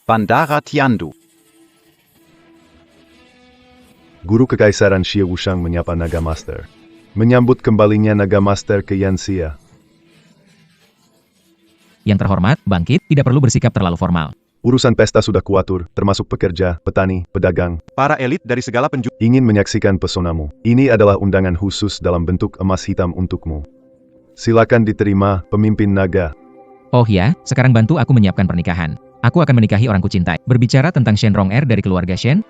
Bandara Tiandu. Guru Kekaisaran Xie Wushang menyapa Naga Master. Menyambut kembalinya Naga Master ke Yanxia. Yang terhormat, Bangkit, tidak perlu bersikap terlalu formal. Urusan pesta sudah kuatur, termasuk pekerja, petani, pedagang, Para elit dari segala penjuru. ingin menyaksikan pesonamu. Ini adalah undangan khusus dalam bentuk emas hitam untukmu. Silakan diterima, pemimpin naga. Oh ya, sekarang bantu aku menyiapkan pernikahan. Aku akan menikahi orang kucintai. Berbicara tentang Shen Rong Er dari keluarga Shen,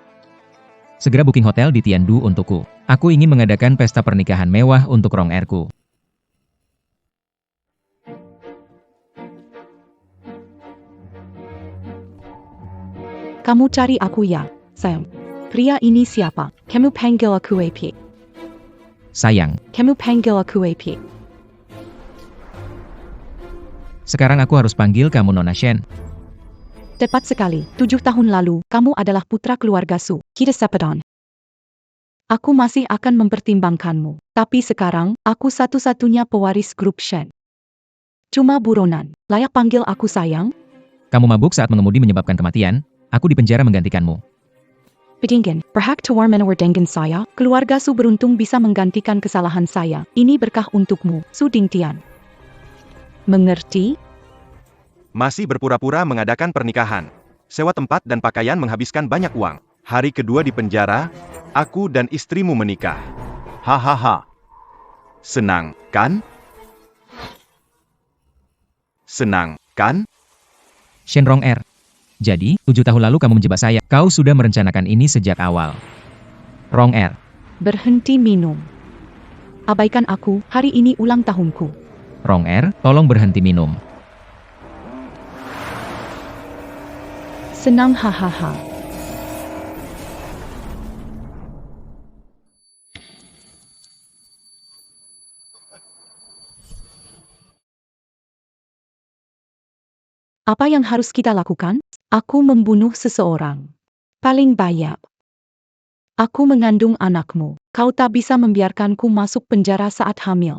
segera booking hotel di Tiandu untukku. Aku ingin mengadakan pesta pernikahan mewah untuk Rong Er-ku. Kamu cari aku ya, sayang. Pria ini siapa? Kamu panggil aku AP. Sayang, Kamu panggil aku AP. sekarang aku harus panggil kamu Nona Shen. Tepat sekali, 7 tahun lalu, kamu adalah putra keluarga Su. Kita sepadan. Aku masih akan mempertimbangkanmu. Tapi sekarang, aku satu-satunya pewaris grup Shen. Cuma buronan. Layak panggil aku sayang? Kamu mabuk saat mengemudi menyebabkan kematian. Aku di penjara menggantikanmu. Bedingin, berhak tawar menawar dengan saya, keluarga Su beruntung bisa menggantikan kesalahan saya. Ini berkah untukmu, Su Dingtian. Mengerti? Masih berpura-pura mengadakan pernikahan. Sewa tempat dan pakaian menghabiskan banyak uang. Hari kedua di penjara, aku dan istrimu menikah. Hahaha. Senang, kan? Senang, kan? Shen Rong Er. Jadi, 7 tahun lalu kamu menjebak saya. Kau sudah merencanakan ini sejak awal. Rong Er. Berhenti minum. Abaikan aku, hari ini ulang tahunku. Rong Er, tolong berhenti minum. Senang hahaha. Apa yang harus kita lakukan? Aku membunuh seseorang. Paling banyak. Aku mengandung anakmu. Kau tak bisa membiarkanku masuk penjara saat hamil.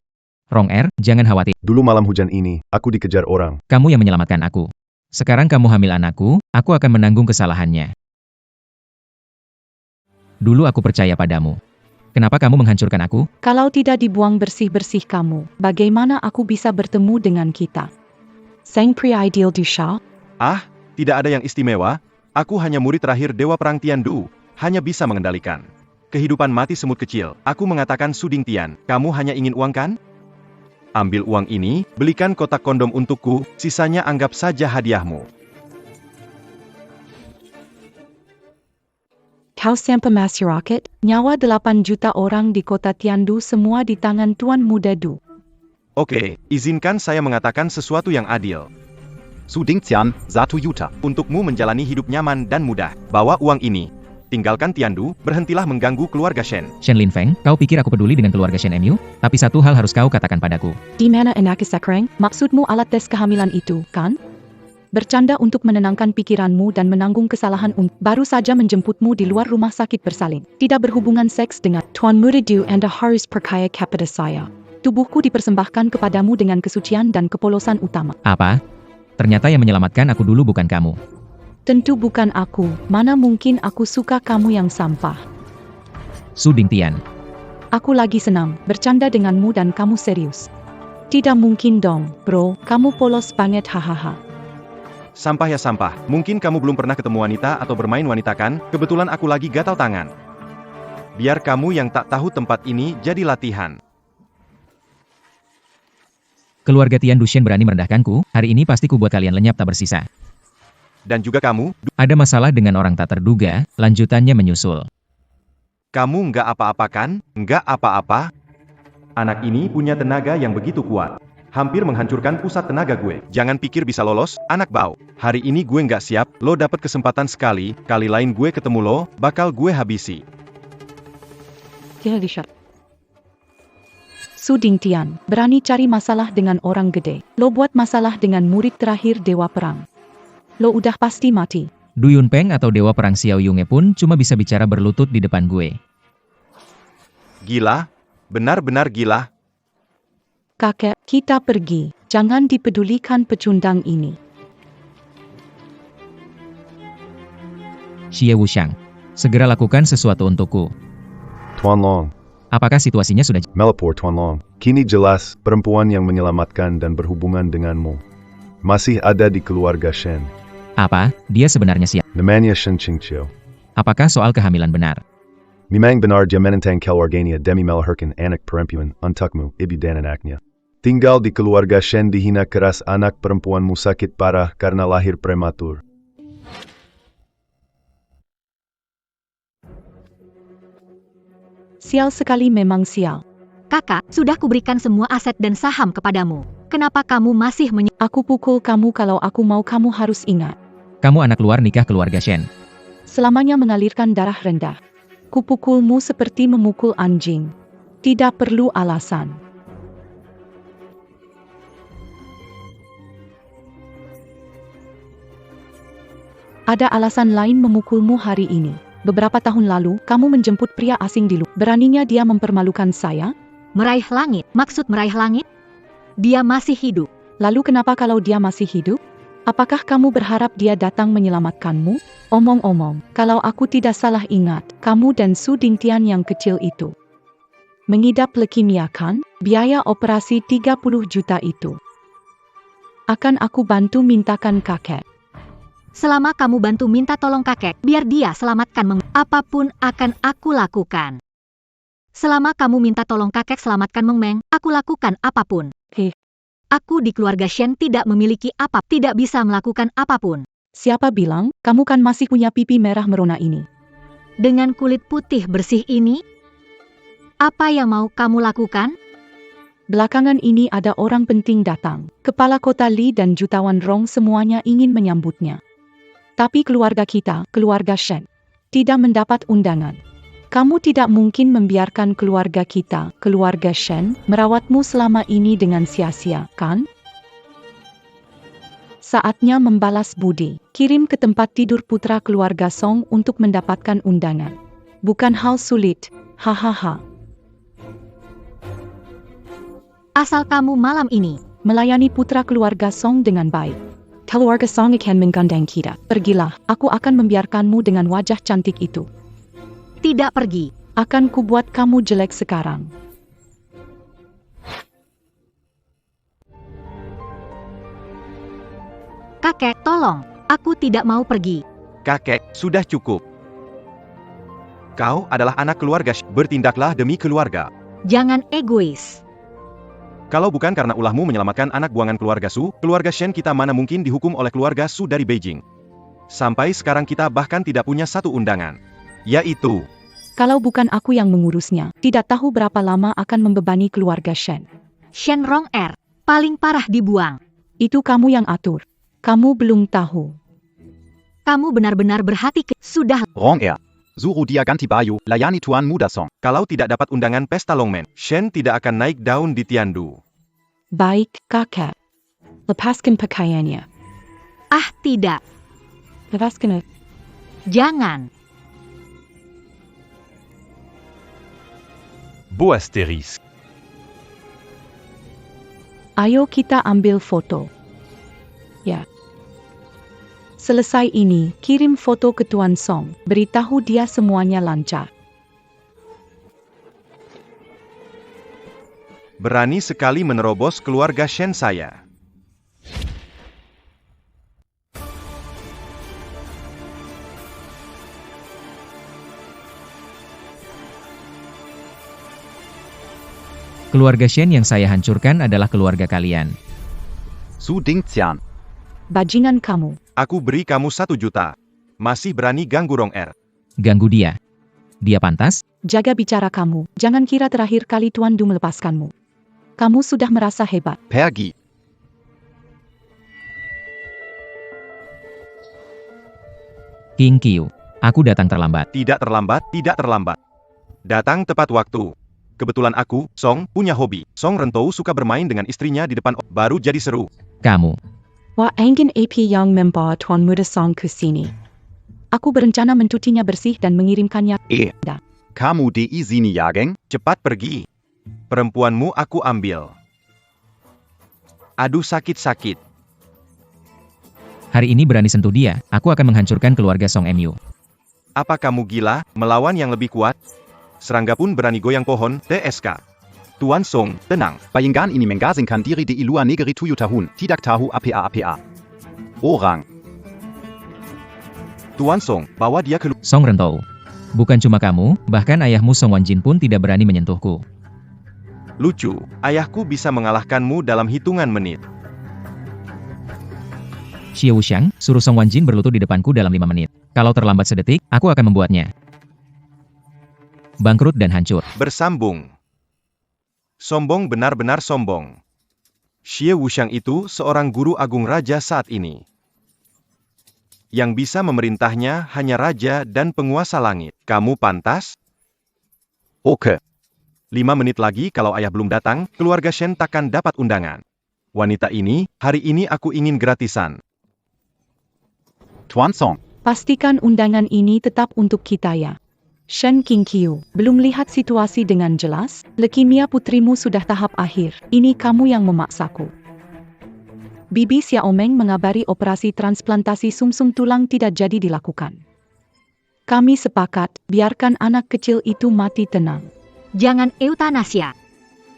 Rong Er, jangan khawatir. Dulu malam hujan ini, aku dikejar orang. Kamu yang menyelamatkan aku. Sekarang kamu hamil anakku, aku akan menanggung kesalahannya. Dulu aku percaya padamu. Kenapa kamu menghancurkan aku? Kalau tidak dibuang bersih-bersih kamu, bagaimana aku bisa bertemu dengan kita? Sang pria ideal di Shah? Ah, tidak ada yang istimewa. Aku hanya murid terakhir Dewa Perang Tiandu. Hanya bisa mengendalikan kehidupan mati semut kecil. Aku mengatakan Su Dingtian, kamu hanya ingin uang kan? Ambil uang ini, belikan kotak kondom untukku, sisanya anggap saja hadiahmu. Kau sampai masyarakat, nyawa 8 juta orang di kota Tiandu semua di tangan Tuan Muda Du. Oke, izinkan saya mengatakan sesuatu yang adil. Su Dingtian, 1 juta. Untukmu menjalani hidup nyaman dan mudah. Bawa uang ini. Tinggalkan Tiandu, berhentilah mengganggu keluarga Shen. Shen Linfeng, kau pikir aku peduli dengan keluarga Shen MU? Tapi satu hal harus kau katakan padaku. Di mana enak sekarang? Maksudmu alat tes kehamilan itu, kan? Bercanda untuk menenangkan pikiranmu dan menanggung kesalahan baru saja menjemputmu di luar rumah sakit bersalin. Tidak berhubungan seks dengan Tuan Muda Du. Anda harus percaya kepada saya. Tubuhku dipersembahkan kepadamu dengan kesucian dan kepolosan utama. Apa? Ternyata yang menyelamatkan aku dulu bukan kamu. Tentu bukan aku, mana mungkin aku suka kamu yang sampah. Su Dingtian. Aku lagi senang, bercanda denganmu dan kamu serius. Tidak mungkin dong, bro, kamu polos banget hahaha. Sampah ya sampah, mungkin kamu belum pernah ketemu wanita atau bermain wanita kan? Kebetulan aku lagi gatal tangan. Biar kamu yang tak tahu tempat ini jadi latihan. Keluarga Tian Dushen berani merendahkanku, hari ini pasti ku buat kalian lenyap tak bersisa. Dan juga kamu, Ada masalah dengan orang tak terduga, lanjutannya menyusul. kamu nggak apa-apa kan? Nggak apa-apa? Anak ini punya tenaga yang begitu kuat. Hampir menghancurkan pusat tenaga gue. Jangan pikir bisa lolos, anak bau. Hari ini gue nggak siap, lo dapat kesempatan sekali, kali lain gue ketemu lo, bakal gue habisi. Su Dingtian, berani cari masalah dengan orang gede. Lo buat masalah dengan murid terakhir Dewa Perang. Lo udah pasti mati. Du Yunpeng atau Dewa Perang Xiao Yunge pun cuma bisa bicara berlutut di depan gue. Gila? Benar-benar gila? Kakek, kita pergi. Jangan dipedulikan pecundang ini. Xie Wuxiang. Segera lakukan sesuatu untukku. Tuan Long, Apakah situasinya sudah... melapor Tuan Long. Kini jelas, perempuan yang menyelamatkan dan berhubungan denganmu masih ada di keluarga Shen. Apa? Dia sebenarnya siapa? Namanya Shen Qingqiu. Apakah soal kehamilan benar? Memang benar dia menentang keluarganya demi melahirkan anak perempuan untukmu, ibu dan anaknya. Tinggal di keluarga Shen dihina keras, anak perempuanmu sakit parah karena lahir prematur. Sial sekali, memang sial. Kakak, sudah kuberikan semua aset dan saham kepadamu. Kenapa kamu masih Aku pukul kamu kalau aku mau, kamu harus ingat. Kamu anak luar nikah keluarga Shen. Selamanya mengalirkan darah rendah. Kupukulmu seperti memukul anjing. Tidak perlu alasan. Ada alasan lain memukulmu hari ini. Beberapa tahun lalu, kamu menjemput pria asing di luar. Beraninya dia mempermalukan saya? meraih langit? Maksud meraih langit? Dia masih hidup. Lalu kenapa kalau dia masih hidup? Apakah kamu berharap dia datang menyelamatkanmu? Omong-omong, kalau aku tidak salah ingat, kamu dan Su Dingtian yang kecil itu mengidap leukemia kan? Biaya operasi 30 juta itu akan aku bantu mintakan kakek. Selama kamu bantu minta tolong kakek, biar dia selamatkan apapun akan aku lakukan. Selama kamu minta tolong kakek selamatkan Meng Meng, aku lakukan apapun. Aku di keluarga Shen tidak memiliki tidak bisa melakukan apapun. Siapa bilang, kamu kan masih punya pipi merah merona ini? Dengan kulit putih bersih ini, apa yang mau kamu lakukan? Belakangan ini ada orang penting datang. Kepala kota Li dan jutawan Rong semuanya ingin menyambutnya. Tapi keluarga kita, keluarga Shen, tidak mendapat undangan. Kamu tidak mungkin membiarkan keluarga kita, keluarga Shen, merawatmu selama ini dengan sia-sia, kan? Saatnya membalas budi. Kirim ke tempat tidur putra keluarga Song untuk mendapatkan undangan. Bukan hal sulit, hahaha. Asal kamu malam ini melayani putra keluarga Song dengan baik. Keluarga Song akan menggandeng kita. Pergilah, aku akan membiarkanmu dengan wajah cantik itu. tidak pergi. Akan kubuat kamu jelek sekarang. Kakek, tolong. Aku tidak mau pergi. Kakek, sudah cukup. Kau adalah anak keluarga, bertindaklah demi keluarga. Jangan egois. Kalau bukan karena ulahmu menyelamatkan anak buangan keluarga Su, keluarga Shen kita mana mungkin dihukum oleh keluarga Su dari Beijing. Sampai sekarang kita bahkan tidak punya satu undangan. Yaitu, kalau bukan aku yang mengurusnya, tidak tahu berapa lama akan membebani keluarga Shen. Shen Rong Er, paling parah dibuang. Itu kamu yang atur. Kamu belum tahu. Kamu benar-benar berhati sudah. Rong Er. Suruh dia ganti baju, layani Tuan Muda Song. kalau tidak dapat undangan pesta Longmen, Shen tidak akan naik daun di Tiandu. Baik, kakek. Lepaskan pakaiannya. Ah, tidak. Lepaskan. Jangan. Beau astérisque. Ayo kita ambil foto. Ya. Selesai ini, kirim foto ke Tuan Song. Beritahu dia semuanya lancar. Berani sekali menerobos keluarga Shen saya. Keluarga Shen yang saya hancurkan adalah keluarga kalian. Su Dingtian. Bajingan kamu. Aku beri kamu 1 juta. Masih berani ganggu Rong Er. Ganggu dia. Dia pantas? Jaga bicara kamu. Jangan kira terakhir kali Tuan Du melepaskanmu. Kamu sudah merasa hebat. Pergi. King Qiu. Aku datang terlambat. Tidak terlambat, tidak terlambat. Datang tepat waktu. Kebetulan aku, Song, punya hobi. Song Rentou suka bermain dengan istrinya di depan, baru jadi seru. Kamu. Wah, engin AP yang membawa Tuan Muda Song ke sini. Aku berencana mencucinya bersih dan mengirimkannya. Kamu diizini ya, geng? Cepat pergi. Perempuanmu aku ambil. Aduh sakit-sakit. Hari ini berani sentuh dia, aku akan menghancurkan keluarga Song Mu. Apa kamu gila, melawan yang lebih kuat? Serangga pun berani goyang pohon, TSK. Tuan Song, tenang. Bayangkan ini mengasingkan diri di luar negeri 7 tahun. Tidak tahu apa-apa. Orang. Tuan Song, bawa dia keluar. Song Rentou. Bukan cuma kamu, bahkan ayahmu Song Wanjin pun tidak berani menyentuhku. Lucu, ayahku bisa mengalahkanmu dalam hitungan menit. Xie Wuxiang, suruh Song Wanjin berlutut di depanku dalam 5 menit. Kalau terlambat sedetik, aku akan membuatnya bangkrut dan hancur. Bersambung. Sombong, benar-benar sombong. Xie Wuxiang itu seorang guru agung raja saat ini. Yang bisa memerintahnya hanya raja dan penguasa langit. Kamu pantas? Oke. 5 menit lagi kalau ayah belum datang, keluarga Shen takkan dapat undangan. Wanita ini, hari ini aku ingin gratisan. Tuan Song. Pastikan undangan ini tetap untuk kita ya. Shen Qingqiu, belum lihat situasi dengan jelas? Leukemia putrimu sudah tahap akhir. Ini kamu yang memaksaku. Bibi Xiaomeng mengabari operasi transplantasi sumsum tulang tidak jadi dilakukan. Kami sepakat, biarkan anak kecil itu mati tenang. Jangan eutanasia.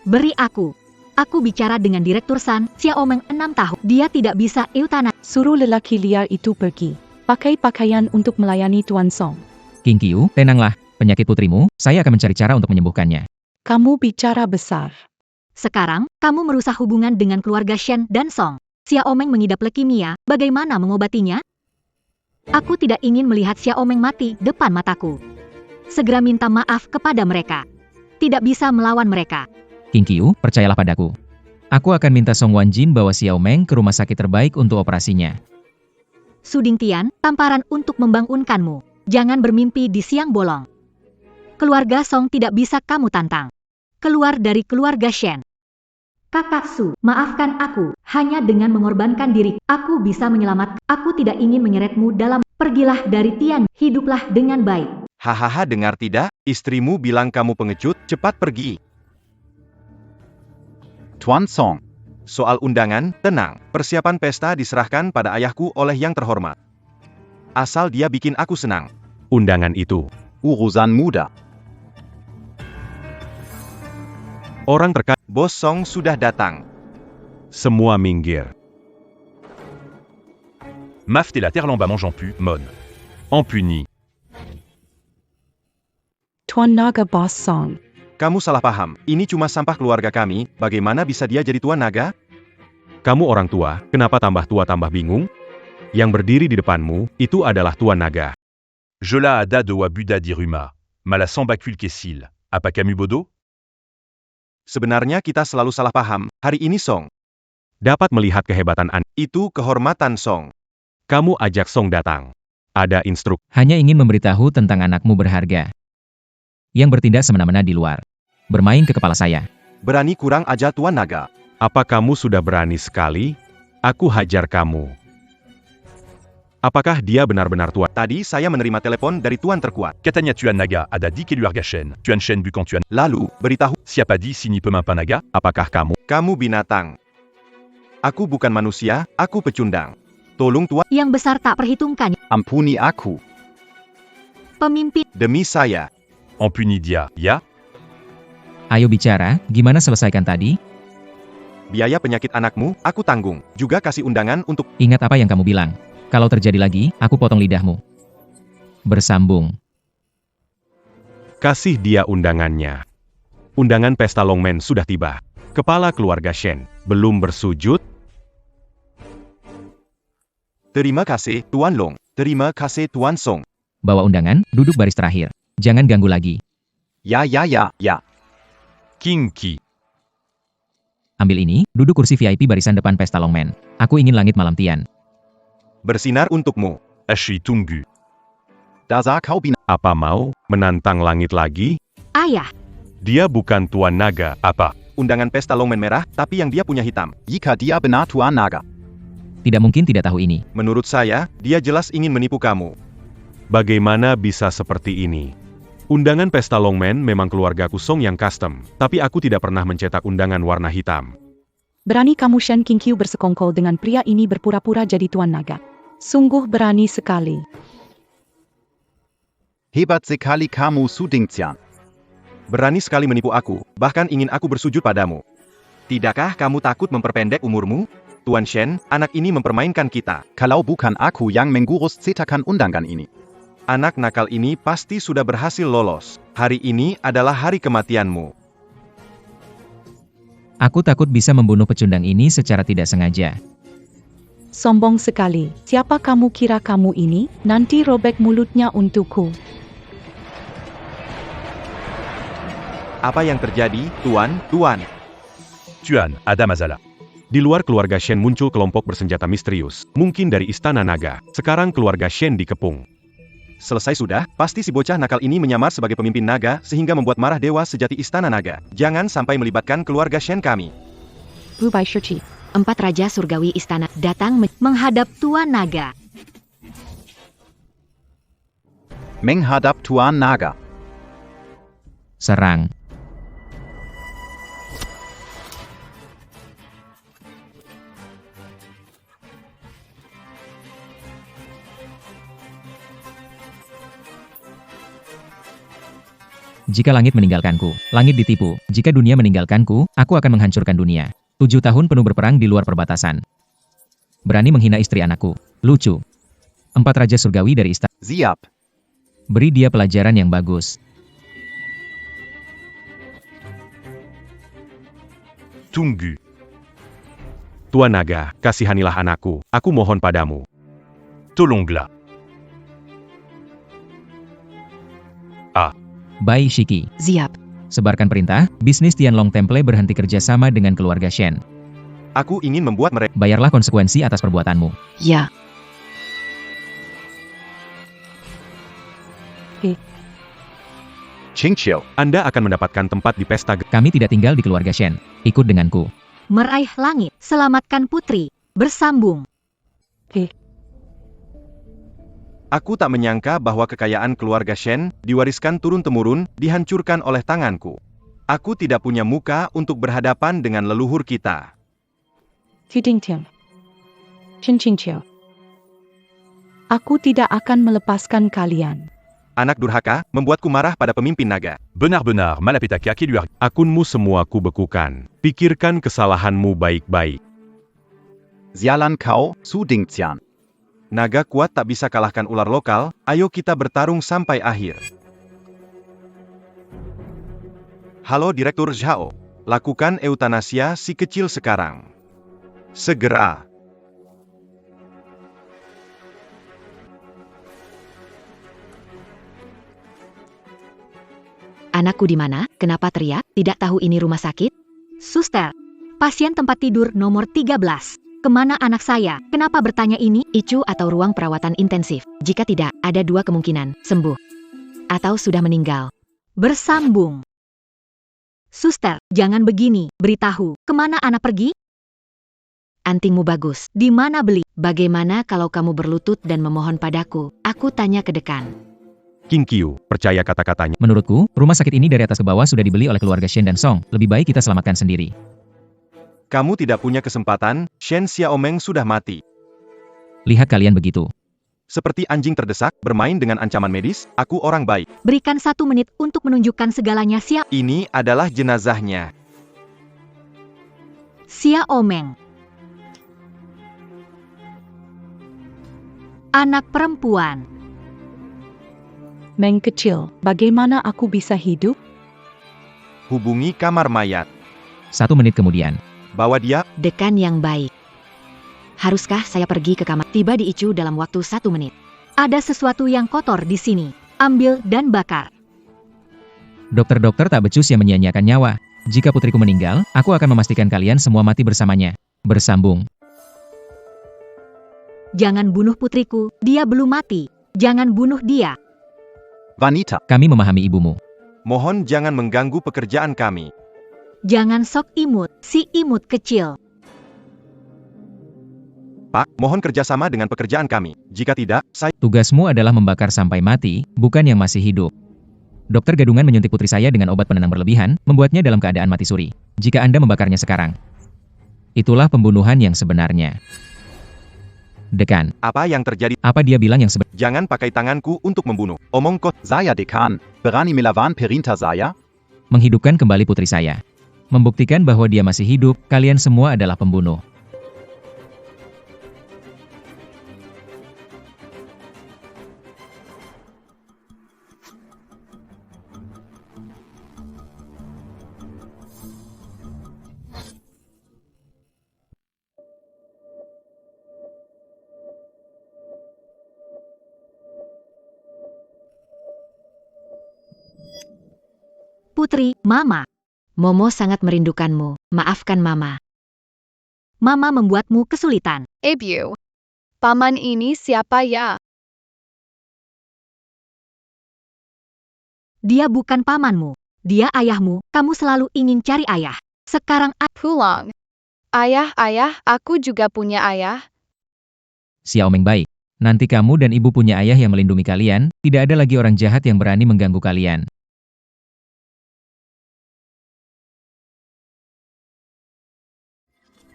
Beri aku. Aku bicara dengan Direktur San, Xiaomeng 6 tahun. Dia tidak bisa eutanasia. Suruh lelaki liar itu pergi. Pakai pakaian untuk melayani Tuan Song. Qingqiu, tenanglah. Penyakit putrimu, saya akan mencari cara untuk menyembuhkannya. Kamu bicara besar. Sekarang, kamu merusak hubungan dengan keluarga Shen dan Song. Xiaomeng mengidap leukemia, bagaimana mengobatinya? Aku tidak ingin melihat Xiaomeng mati depan mataku. Segera minta maaf kepada mereka. Tidak bisa melawan mereka. Qingqiu, percayalah padaku. Aku akan minta Song Wanjin bawa Xiaomeng ke rumah sakit terbaik untuk operasinya. Su Dingtian, tamparan untuk membangunkanmu. Jangan bermimpi di siang bolong. Keluarga Song tidak bisa kamu tantang. Keluar dari keluarga Shen. Kakak Su, maafkan aku. Hanya dengan mengorbankan diri, aku bisa menyelamatkan. Aku tidak ingin menyeretmu dalam. Pergilah dari Tian, hiduplah dengan baik. Hahaha, dengar tidak? Istrimu bilang kamu pengecut, cepat pergi. Tuan Song. Soal undangan, tenang. Persiapan pesta diserahkan pada ayahku oleh yang terhormat. Asal dia bikin aku senang. Undangan itu. Urusan muda. Orang terkait, Bos Song sudah datang. Semua minggir. Maft et la Terre-Lamba mangeant pu, Mon. Empuni. Tuan Naga Boss Song. Kamu salah paham, ini cuma sampah keluarga kami, bagaimana bisa dia jadi Tuan Naga? Kamu orang tua, kenapa tambah tua tambah bingung? Yang berdiri di depanmu, itu adalah Tuan Naga. Je la ada de wa Buddha diruma. Mala sambakul kesil. Apa kamu bodoh? Sebenarnya kita selalu salah paham, hari ini Song dapat melihat kehebatan itu kehormatan Song. Kamu ajak Song datang. Ada instruk. Hanya ingin memberitahu tentang anakmu berharga. Yang bertindak semena-mena di luar. Bermain ke kepala saya. Berani kurang aja Tuan Naga. Apa kamu sudah berani sekali? Aku hajar kamu. Apakah dia benar-benar Tuan? Tadi saya menerima telepon dari Tuan terkuat. Katanya Tuan Naga ada di keluarga Shen. Tuan Shen bukan Tuan. Lalu, beritahu. Siapa di sini pemain Naga? Apakah kamu? Kamu binatang. Aku bukan manusia, aku pecundang. Tolong Tuan. Yang besar tak perhitungkan. Ampuni aku. Pemimpin. Demi saya. Empuni dia, ya? Ayo bicara, gimana selesaikan tadi? Biaya penyakit anakmu, aku tanggung. Juga kasih undangan untuk. Ingat apa yang kamu bilang. Kalau terjadi lagi, aku potong lidahmu. Bersambung. Kasih dia undangannya. Undangan pesta Longmen sudah tiba. Kepala keluarga Shen belum bersujud. Terima kasih, Tuan Long. Terima kasih, Tuan Song. Bawa undangan, duduk baris terakhir. Jangan ganggu lagi. Ya. Qingqiu. Ambil ini, duduk kursi VIP barisan depan pesta Longmen. Aku ingin langit malam Tian. Bersinar untukmu. Ashi tunggu. Dasar kau binatang. Apa mau menantang langit lagi? Ayah. Dia bukan Tuan Naga. Apa? Undangan pesta Longmen merah, tapi yang dia punya hitam. Jika dia benar Tuan Naga. Tidak mungkin tidak tahu ini. Menurut saya, dia jelas ingin menipu kamu. Bagaimana bisa seperti ini? Undangan pesta Longmen memang keluargaku Song yang custom, tapi aku tidak pernah mencetak undangan warna hitam. Berani kamu Shen Qingqiu bersekongkol dengan pria ini berpura-pura jadi Tuan Naga. Sungguh berani sekali. Hebat sekali kamu Su Dingxian. Berani sekali menipu aku, bahkan ingin aku bersujud padamu. Tidakkah kamu takut memperpendek umurmu? Tuan Shen, anak ini mempermainkan kita. Kalau bukan aku yang mengurus cetakan undangan ini. Anak nakal ini pasti sudah berhasil lolos. Hari ini adalah hari kematianmu. Aku takut bisa membunuh pecundang ini secara tidak sengaja. Sombong sekali. Siapa kamu kira kamu ini? Nanti robek mulutnya untukku. Apa yang terjadi, Tuan? Tuan, ada masalah. Di luar keluarga Shen muncul kelompok bersenjata misterius, mungkin dari Istana Naga. Sekarang keluarga Shen dikepung. Selesai sudah, pasti si bocah nakal ini menyamar sebagai pemimpin naga sehingga membuat marah dewa sejati Istana Naga. Jangan sampai melibatkan keluarga Shen kami. Bubai Shurchi. 4 Raja Surgawi Istana datang menghadap Tuan Naga. Menghadap Tuan Naga. Serang. Jika langit meninggalkanku, langit ditipu. Jika dunia meninggalkanku, aku akan menghancurkan dunia. 7 tahun penuh berperang di luar perbatasan. Berani menghina istri anakku. Lucu. 4 Raja Surgawi dari istana. Siap. Beri dia pelajaran yang bagus. Tunggu. Tuan Naga, kasihanilah anakku. Aku mohon padamu. Tolonglah. Bai Shiki. Siap. Sebarkan perintah, bisnis Tianlong Temple berhenti kerjasama dengan keluarga Shen. Aku ingin membuat mereka. Bayarlah konsekuensi atas perbuatanmu. Ya. Qingqiu. Anda akan mendapatkan tempat di pesta. Kami tidak tinggal di keluarga Shen. Ikut denganku. Meraih langit. Selamatkan putri. Bersambung. Aku tak menyangka bahwa kekayaan keluarga Shen, diwariskan turun-temurun, dihancurkan oleh tanganku. Aku tidak punya muka untuk berhadapan dengan leluhur kita. Aku tidak akan melepaskan kalian. Anak durhaka, membuatku marah pada pemimpin naga. Benar-benar malapetaka qui lui arrive. Akunmu semua kubekukan. Pikirkan kesalahanmu baik-baik. Sialan kau, Su Dingxian. Naga kuat tak bisa kalahkan ular lokal, ayo kita bertarung sampai akhir. Halo Direktur Zhao. Lakukan eutanasia si kecil sekarang. Segera. Anakku di mana? Kenapa teriak? Tidak tahu ini rumah sakit? Suster. Pasien tempat tidur nomor 13. Kemana anak saya? Kenapa bertanya ini? ICU atau ruang perawatan intensif? Jika tidak, ada 2 kemungkinan, sembuh. Atau sudah meninggal. Bersambung. Suster, jangan begini, beritahu, kemana anak pergi? Antingmu bagus, di mana beli? Bagaimana kalau kamu berlutut dan memohon padaku? Aku tanya ke dekan. King Qiu, percaya kata-katanya. Menurutku, rumah sakit ini dari atas ke bawah sudah dibeli oleh keluarga Shen dan Song. Lebih baik kita selamatkan sendiri. Kamu tidak punya kesempatan, Shen Xiaomeng sudah mati. Lihat kalian begitu. Seperti anjing terdesak, bermain dengan ancaman medis, aku orang baik. Berikan 1 menit untuk menunjukkan segalanya. Ini adalah jenazahnya. Xiaomeng. Anak perempuan. Meng kecil, bagaimana aku bisa hidup? Hubungi kamar mayat. 1 menit kemudian. Bawa dia. Dekan yang baik. Haruskah saya pergi ke kamar? Tiba di ICU dalam waktu 1 menit. Ada sesuatu yang kotor di sini. Ambil dan bakar. Dokter-dokter tak becus yang menyia-nyiakan nyawa. Jika putriku meninggal, aku akan memastikan kalian semua mati bersamanya. Bersambung. Jangan bunuh putriku, dia belum mati. Jangan bunuh dia. Wanita. Kami memahami ibumu. Mohon jangan mengganggu pekerjaan kami. Jangan sok imut, si imut kecil. Pak, mohon kerjasama dengan pekerjaan kami. Jika tidak, saya... Tugasmu adalah membakar sampai mati, bukan yang masih hidup. Dokter gadungan menyuntik putri saya dengan obat penenang berlebihan, membuatnya dalam keadaan mati suri. Jika Anda membakarnya sekarang, itulah pembunuhan yang sebenarnya. Dekan, Apa yang terjadi? apa dia bilang yang sebenarnya? Jangan pakai tanganku untuk membunuh. Omong kot. Saya Dekan. Berani melawan perintah saya? Menghidupkan kembali putri saya. Membuktikan bahwa dia masih hidup, kalian semua adalah pembunuh. Putri, Mama. Momo sangat merindukanmu. Maafkan Mama. Mama membuatmu kesulitan. Ibu, paman ini siapa ya? Dia bukan pamanmu. Dia ayahmu. Kamu selalu ingin cari ayah. Sekarang Pulang. Ayah, aku juga punya ayah. Xiaomeng baik. Nanti kamu dan ibu punya ayah yang melindungi kalian, tidak ada lagi orang jahat yang berani mengganggu kalian.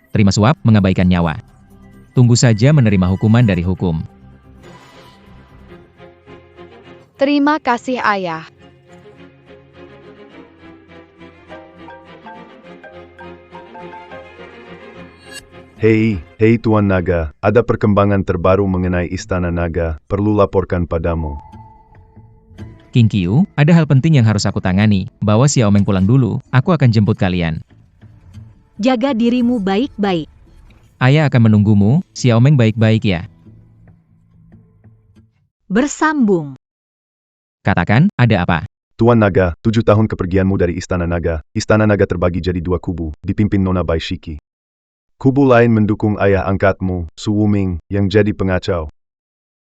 Terima suap, mengabaikan nyawa. Tunggu saja menerima hukuman dari hukum. Terima kasih ayah. Hei Tuan Naga, ada perkembangan terbaru mengenai Istana Naga, perlu laporkan padamu. King Qiu, ada hal penting yang harus aku tangani. Bawa Xiaomeng pulang dulu, aku akan jemput kalian. jaga dirimu baik-baik. Ayah akan menunggumu, Xiaomeng baik-baik ya. Bersambung. Katakan, ada apa? Tuan Naga, 7 tahun kepergianmu dari Istana Naga terbagi jadi 2 kubu, dipimpin Nona Bai Shiki. Kubu lain mendukung ayah angkatmu, Su Wuming, yang jadi pengacau.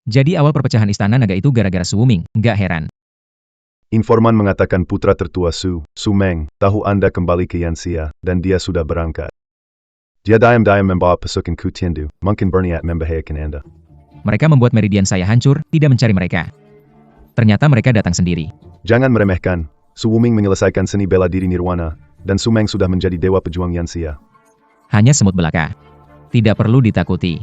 Jadi awal perpecahan Istana Naga itu gara-gara Su Wuming, nggak heran. Informan mengatakan putra tertua Su Meng, tahu Anda kembali ke Yanxia, dan dia sudah berangkat. Dia diam-diam membawa pasukan ke Tiandu, mungkin berniat membahayakan Anda. Mereka membuat meridian saya hancur, tidak mencari mereka. Ternyata mereka datang sendiri. Jangan meremehkan, Su Wuming menyelesaikan seni bela diri Nirwana, dan Su Meng sudah menjadi dewa pejuang Yanxia. Hanya semut belaka. Tidak perlu ditakuti.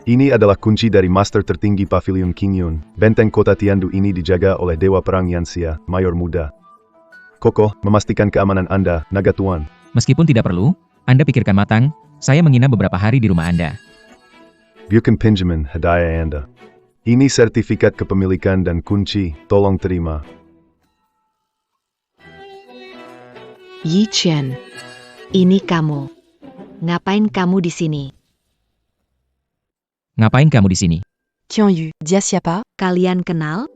Ini adalah kunci dari master tertinggi Pavilion King Yun. Benteng kota Tiandu ini dijaga oleh Dewa Perang Yanxia, Mayor Muda. Kokoh, memastikan keamanan Anda, Naga Tuan. Meskipun tidak perlu, Anda pikirkan matang, saya menginap beberapa hari di rumah Anda. Bukan pinjaman, hadiah Anda. Ini sertifikat kepemilikan dan kunci, tolong terima. Yi Chen. Ini kamu. Ngapain kamu di sini? Ngapain kamu di sini? Tian Yu, dia siapa? Kalian kenal?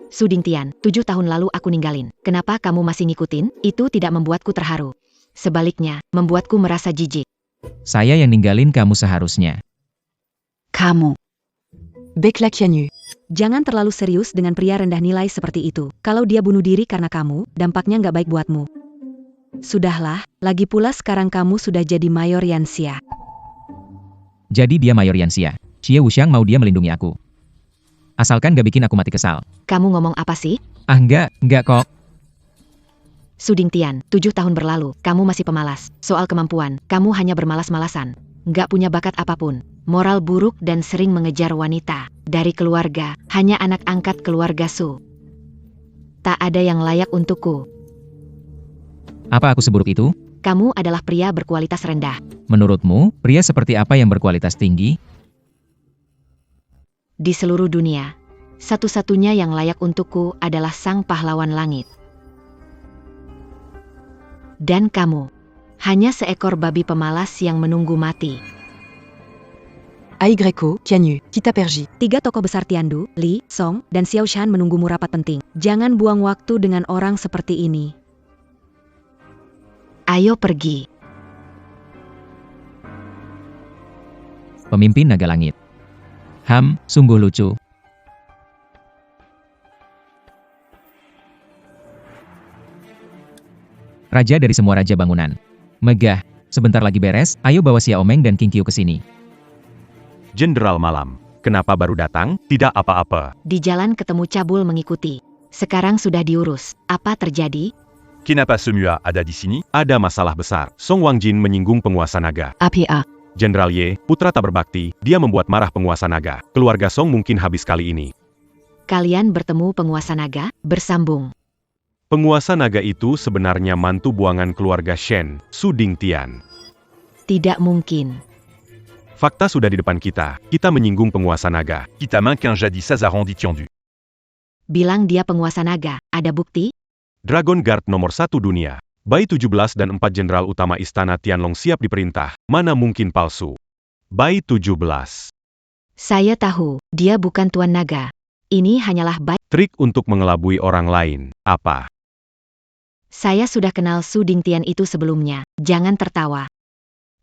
Su Dingtian, 7 tahun lalu aku ninggalin. Kenapa kamu masih ngikutin? Itu tidak membuatku terharu. Sebaliknya, membuatku merasa jijik. Saya yang ninggalin kamu seharusnya. Kamu. Baiklah Tian Yu. Jangan terlalu serius dengan pria rendah nilai seperti itu. Kalau dia bunuh diri karena kamu, dampaknya nggak baik buatmu. Sudahlah, lagi pula sekarang kamu sudah jadi Mayor Yanxia. Jadi dia Mayor Yanxia. Xie Wuxiang mau dia melindungi aku. Asalkan gak bikin aku mati kesal. Kamu ngomong apa sih? Ah enggak kok. Su Dingtian, 7 tahun berlalu, kamu masih pemalas. Soal kemampuan, kamu hanya bermalas-malasan. Nggak punya bakat apapun. Moral buruk dan sering mengejar wanita. Dari keluarga, hanya anak angkat keluarga Su. Tak ada yang layak untukku. Apa aku seburuk itu? Kamu adalah pria berkualitas rendah. Menurutmu, pria seperti apa yang berkualitas tinggi? Di seluruh dunia, satu-satunya yang layak untukku adalah sang pahlawan langit. Dan kamu, hanya seekor babi pemalas yang menunggu mati. Ai Greco, Tian Yu, kita pergi. 3 tokoh besar Tiandu, Li, Song, dan Xiao Shan menunggumu rapat penting. Jangan buang waktu dengan orang seperti ini. Ayo pergi. Pemimpin Naga Langit. Sungguh lucu. Raja dari semua raja bangunan. Megah, sebentar lagi beres, ayo bawa Xiaomeng dan King Qiu ke sini. Jenderal Malam, kenapa baru datang? Tidak apa-apa. Di jalan ketemu cabul mengikuti. Sekarang sudah diurus. Apa terjadi? Kenapa semua ada di sini? Ada masalah besar. Song Wangjin menyinggung penguasa naga. APA. Jenderal Ye, putra tak berbakti, dia membuat marah penguasa naga. Keluarga Song mungkin habis kali ini. Kalian bertemu penguasa naga, bersambung. Penguasa naga itu sebenarnya mantu buangan keluarga Shen, Su Dingtian. Tidak mungkin. Fakta sudah di depan kita menyinggung penguasa naga. Qui t'a main qu'un jadis Sazaran dit Tiandu. Bilang dia penguasa naga, ada bukti? Dragon Guard nomor 1 dunia. Bai 17 dan 4 jenderal utama istana Tianlong siap diperintah, mana mungkin palsu. Bai 17. Saya tahu, dia bukan Tuan Naga. Ini hanyalah Trik untuk mengelabui orang lain, apa? Saya sudah kenal Su Dingtian itu sebelumnya, jangan tertawa.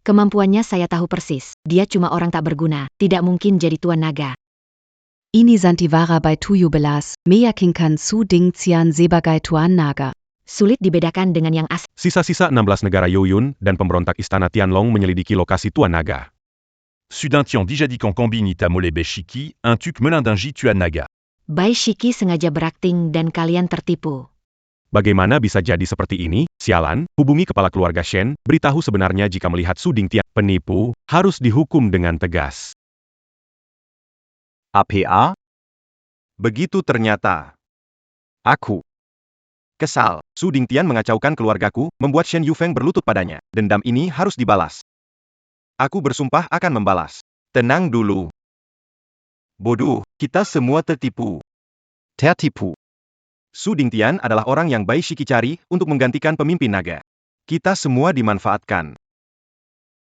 Kemampuannya saya tahu persis, dia cuma orang tak berguna, tidak mungkin jadi Tuan Naga. Ini Santivara bei Tuyubelas, meyakinkan Su Dingtian sebagai Tuan Naga. Sulit dibedakan dengan yang asli. Sisa-sisa 16 negara Youyun dan pemberontak istana Tianlong menyelidiki lokasi Tuan Naga. Sudin Tian dijadi qu'en combine ita mole Shiki, un tuk melindingi Tuan Naga. Bai Shiki sengaja berakting dan kalian tertipu. Bagaimana bisa jadi seperti ini? Sialan, hubungi kepala keluarga Shen, beritahu sebenarnya jika melihat Su Dingtian penipu, harus dihukum dengan tegas. APA? Begitu ternyata. Aku kesal. Su Dingtian mengacaukan keluargaku, membuat Shen Yufeng berlutut padanya. Dendam ini harus dibalas. Aku bersumpah akan membalas. Tenang dulu. Bodoh, kita semua tertipu. Tertipu. Su Dingtian adalah orang yang Bai Shiki cari untuk menggantikan pemimpin naga. Kita semua dimanfaatkan.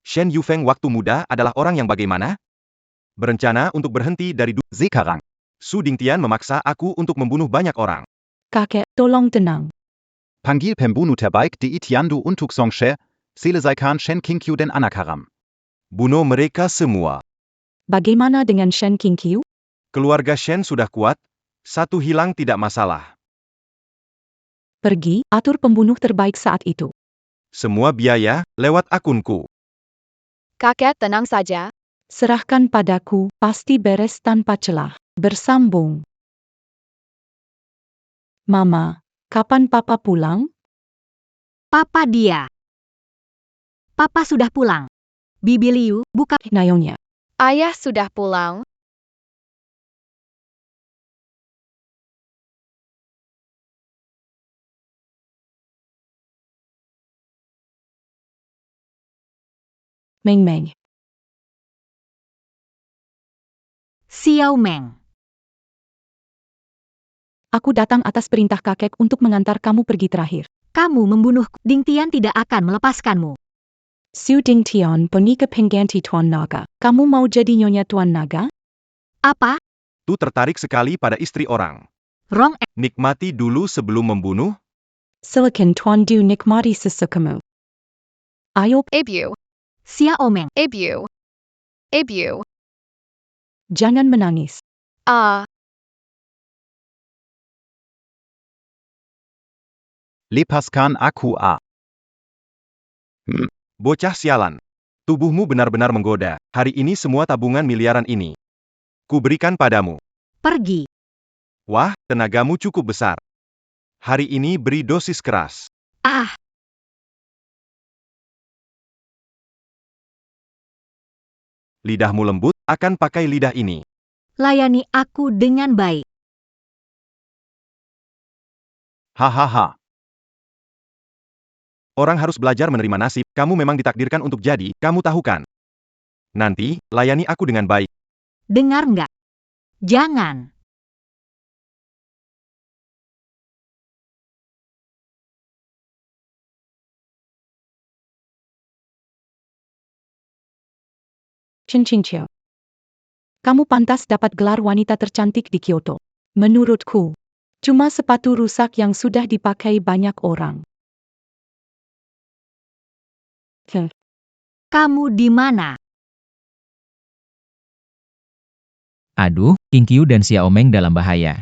Shen Yufeng waktu muda adalah orang yang bagaimana? Berencana untuk berhenti dari Sekarang. Su Dingtian memaksa aku untuk membunuh banyak orang. Kakek, tolong tenang. Panggil pembunuh terbaik di Tiandu untuk Songshe, selesaikan Shen Qingqiu dan anak haram. Bunuh mereka semua. Bagaimana dengan Shen Qingqiu? Keluarga Shen sudah kuat, satu hilang tidak masalah. Pergi, atur pembunuh terbaik saat itu. Semua biaya, lewat akunku. Kakek tenang saja. Serahkan padaku, pasti beres tanpa celah. Bersambung. Mama, kapan Papa pulang? Papa dia. Papa sudah pulang. Bibi Liu, buka Nyonya. Ayah sudah pulang. Meng Meng. Xiao Meng. Aku datang atas perintah kakek untuk mengantar kamu pergi terakhir. Kamu membunuhku. Dingtian tidak akan melepaskanmu. Su Dingtian penikah pengganti Tuan Naga. Kamu mau jadi nyonya Tuan Naga? Apa? Tu tertarik sekali pada istri orang. Rong Nikmati dulu sebelum membunuh. Silakan Tuan Du nikmati sesukamu. Ayo, Ibu. Xiao Meng. Ibu. Ibu. jangan menangis. Lepaskan aku A. Bocah sialan. Tubuhmu benar-benar menggoda. Hari ini semua tabungan miliaran ini. Ku berikan padamu. Pergi. Wah, tenagamu cukup besar. Hari ini beri dosis keras. Ah, Lidahmu lembut, akan pakai lidah ini. layani aku dengan baik. Hahaha. Orang harus belajar menerima nasib, kamu memang ditakdirkan untuk jadi, kamu tahu kan? Nanti, layani aku dengan baik. Dengar nggak? Jangan. Chin Chin Chiu. Kamu pantas dapat gelar wanita tercantik di Kyoto. Menurutku, cuma sepatu rusak yang sudah dipakai banyak orang. Kamu di mana? Aduh, Qingqiu dan Xiaomeng dalam bahaya.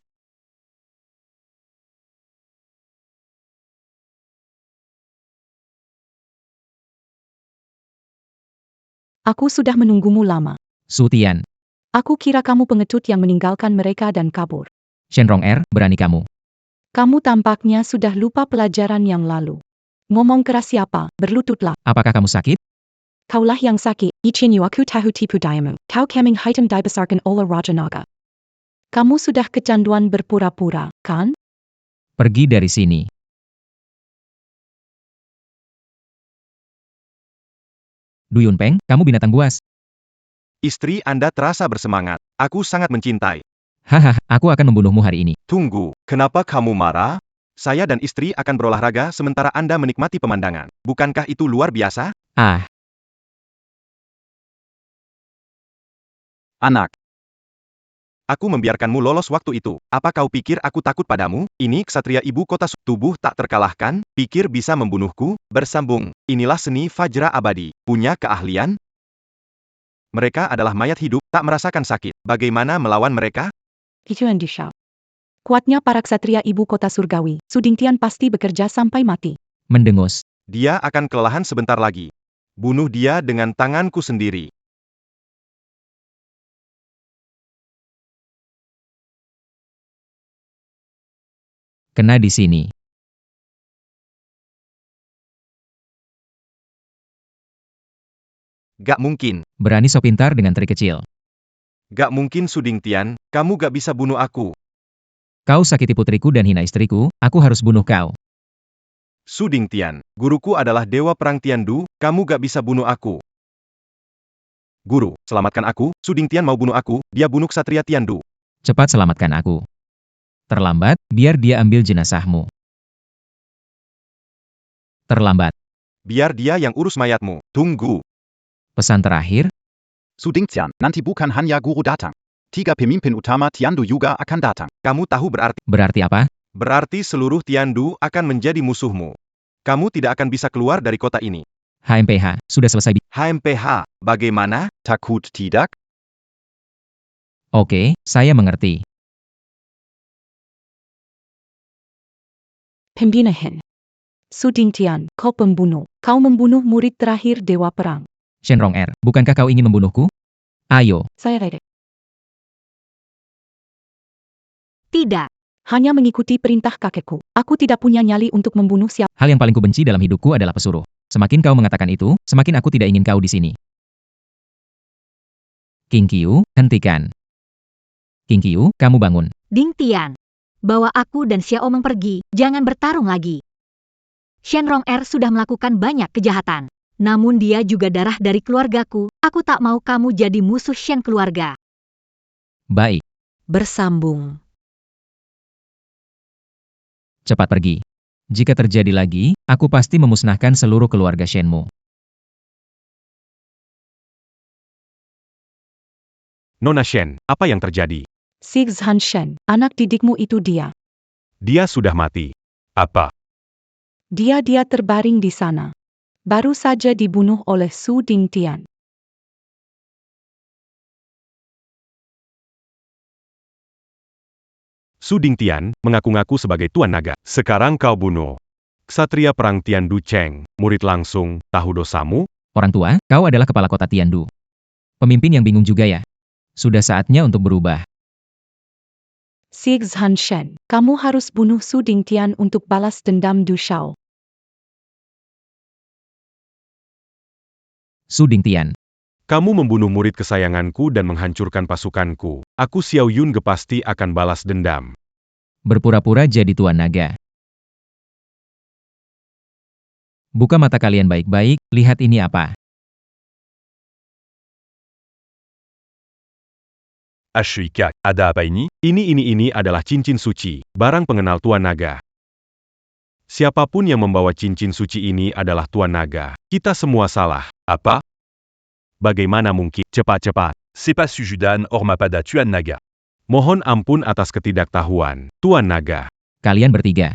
Aku sudah menunggumu lama. Su Tian, Aku kira kamu pengecut yang meninggalkan mereka dan kabur. Shenrong berani kamu. Kamu tampaknya sudah lupa pelajaran yang lalu. Ngomong keras siapa, berlututlah. Apakah kamu sakit? Kaulah yang sakit, Ichin aku tahu tipu dayamu. Kau keming hitam dibesarkan oleh Raja Naga. Kamu sudah kecanduan berpura-pura, kan? Pergi dari sini. Du Yunpeng, kamu binatang buas. Istri Anda terasa bersemangat. Aku sangat mencintai. Hahaha, aku akan membunuhmu hari ini. Tunggu, kenapa kamu marah? Saya dan istri akan berolahraga sementara Anda menikmati pemandangan. Bukankah itu luar biasa? Ah, Anak, Aku membiarkanmu lolos waktu itu. Apa kau pikir aku takut padamu? Ini ksatria ibu kota tubuh tak terkalahkan, pikir bisa membunuhku? Bersambung, inilah seni Fajra abadi. Punya keahlian? Mereka adalah mayat hidup, tak merasakan sakit. Bagaimana melawan mereka? Itu yang disyau. Kuatnya para ksatria ibu kota surgawi, Sudingtian pasti bekerja sampai mati. mendengus. Dia akan kelelahan sebentar lagi. Bunuh dia dengan tanganku sendiri. Kena di sini. Gak mungkin. Berani sok pintar dengan trik kecil. Gak mungkin Sudingtian, kamu gak bisa bunuh aku. Kau sakiti putriku dan hina istriku, aku harus bunuh kau. Sudingtian, guruku adalah Dewa Perang Tiandu, kamu gak bisa bunuh aku. Guru, selamatkan aku, Sudingtian mau bunuh aku, dia bunuh ksatria Tiandu. Cepat selamatkan aku. Terlambat, biar dia ambil jenazahmu. Terlambat. Biar dia yang urus mayatmu. Tunggu. Pesan terakhir, Sudingtian, nanti bukan hanya guru datang. 3 pemimpin utama Tiandu juga akan datang. Kamu tahu berarti? berarti apa? Berarti seluruh Tiandu akan menjadi musuhmu. Kamu tidak akan bisa keluar dari kota ini. HMPH, sudah selesai. HMPH, bagaimana? Takut tidak? Oke, saya mengerti. Pembinahan. Sudingtian, kau pembunuh. Kau membunuh murid terakhir Dewa Perang. Shenrong Er, bukankah kau ingin membunuhku? Ayo, Saya reda. Tidak. Hanya mengikuti perintah kakekku. Aku tidak punya nyali untuk membunuh siapa. hal yang paling kubenci dalam hidupku adalah pesuruh. Semakin kau mengatakan itu, semakin aku tidak ingin kau di sini. King Qiu, hentikan. King Qiu, kamu bangun. Ding Tian. Bawa aku dan Xiao Meng pergi, jangan bertarung lagi. Shenrong Er sudah melakukan banyak kejahatan. Namun dia juga darah dari keluargaku, aku tak mau kamu jadi musuh Shen keluarga. Baik, Bersambung. cepat pergi. Jika terjadi lagi, aku pasti memusnahkan seluruh keluarga Shenmu. Nona Shen, apa yang terjadi? Zhan Shen, anak didikmu itu dia. Dia sudah mati. Apa? Dia terbaring di sana. Baru saja dibunuh oleh Sudingtian. Sudingtian, mengaku-ngaku sebagai Tuan Naga. Sekarang kau bunuh. Ksatria Perang Tiandu Cheng, murid langsung, tahu dosamu? Orang tua, kau adalah kepala kota Tiandu. Pemimpin yang bingung juga ya. Sudah saatnya untuk berubah. Zhan Shen, kamu harus bunuh Sudingtian untuk balas dendam Du Shao. Sudingtian, Kamu membunuh murid kesayanganku dan menghancurkan pasukanku. Aku Xiao Yun pasti akan balas dendam. berpura-pura jadi Tuan Naga. Buka mata kalian baik-baik, lihat ini apa. HIK, ada apa ini? Ini adalah cincin suci, barang pengenal Tuan Naga. Siapapun yang membawa cincin suci ini adalah Tuan Naga. Kita semua salah. Apa? Bagaimana mungkin? Cepat-cepat. C'est pas Sujudan Ormapada Tuan Naga. Mohon ampun atas ketidaktahuan, Tuan Naga. Kalian bertiga.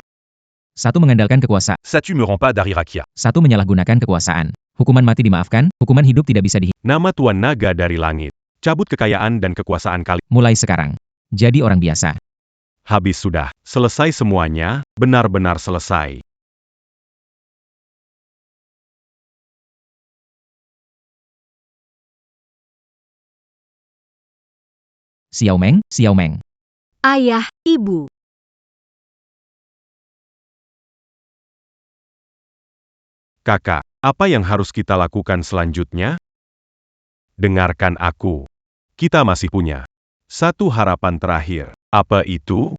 Satu mengandalkan kekuasaan, Ça tu me rends pas d'Arirakia. satu menyalahgunakan kekuasaan. Hukuman mati dimaafkan, hukuman hidup tidak bisa Nama Tuan Naga dari langit. Cabut kekayaan dan kekuasaan kalian. mulai sekarang. Jadi orang biasa. Habis sudah. Selesai semuanya, benar-benar selesai. Xiao Meng. Ayah, ibu. Kakak, Apa yang harus kita lakukan selanjutnya? Dengarkan aku. Kita masih punya satu harapan terakhir. Apa itu?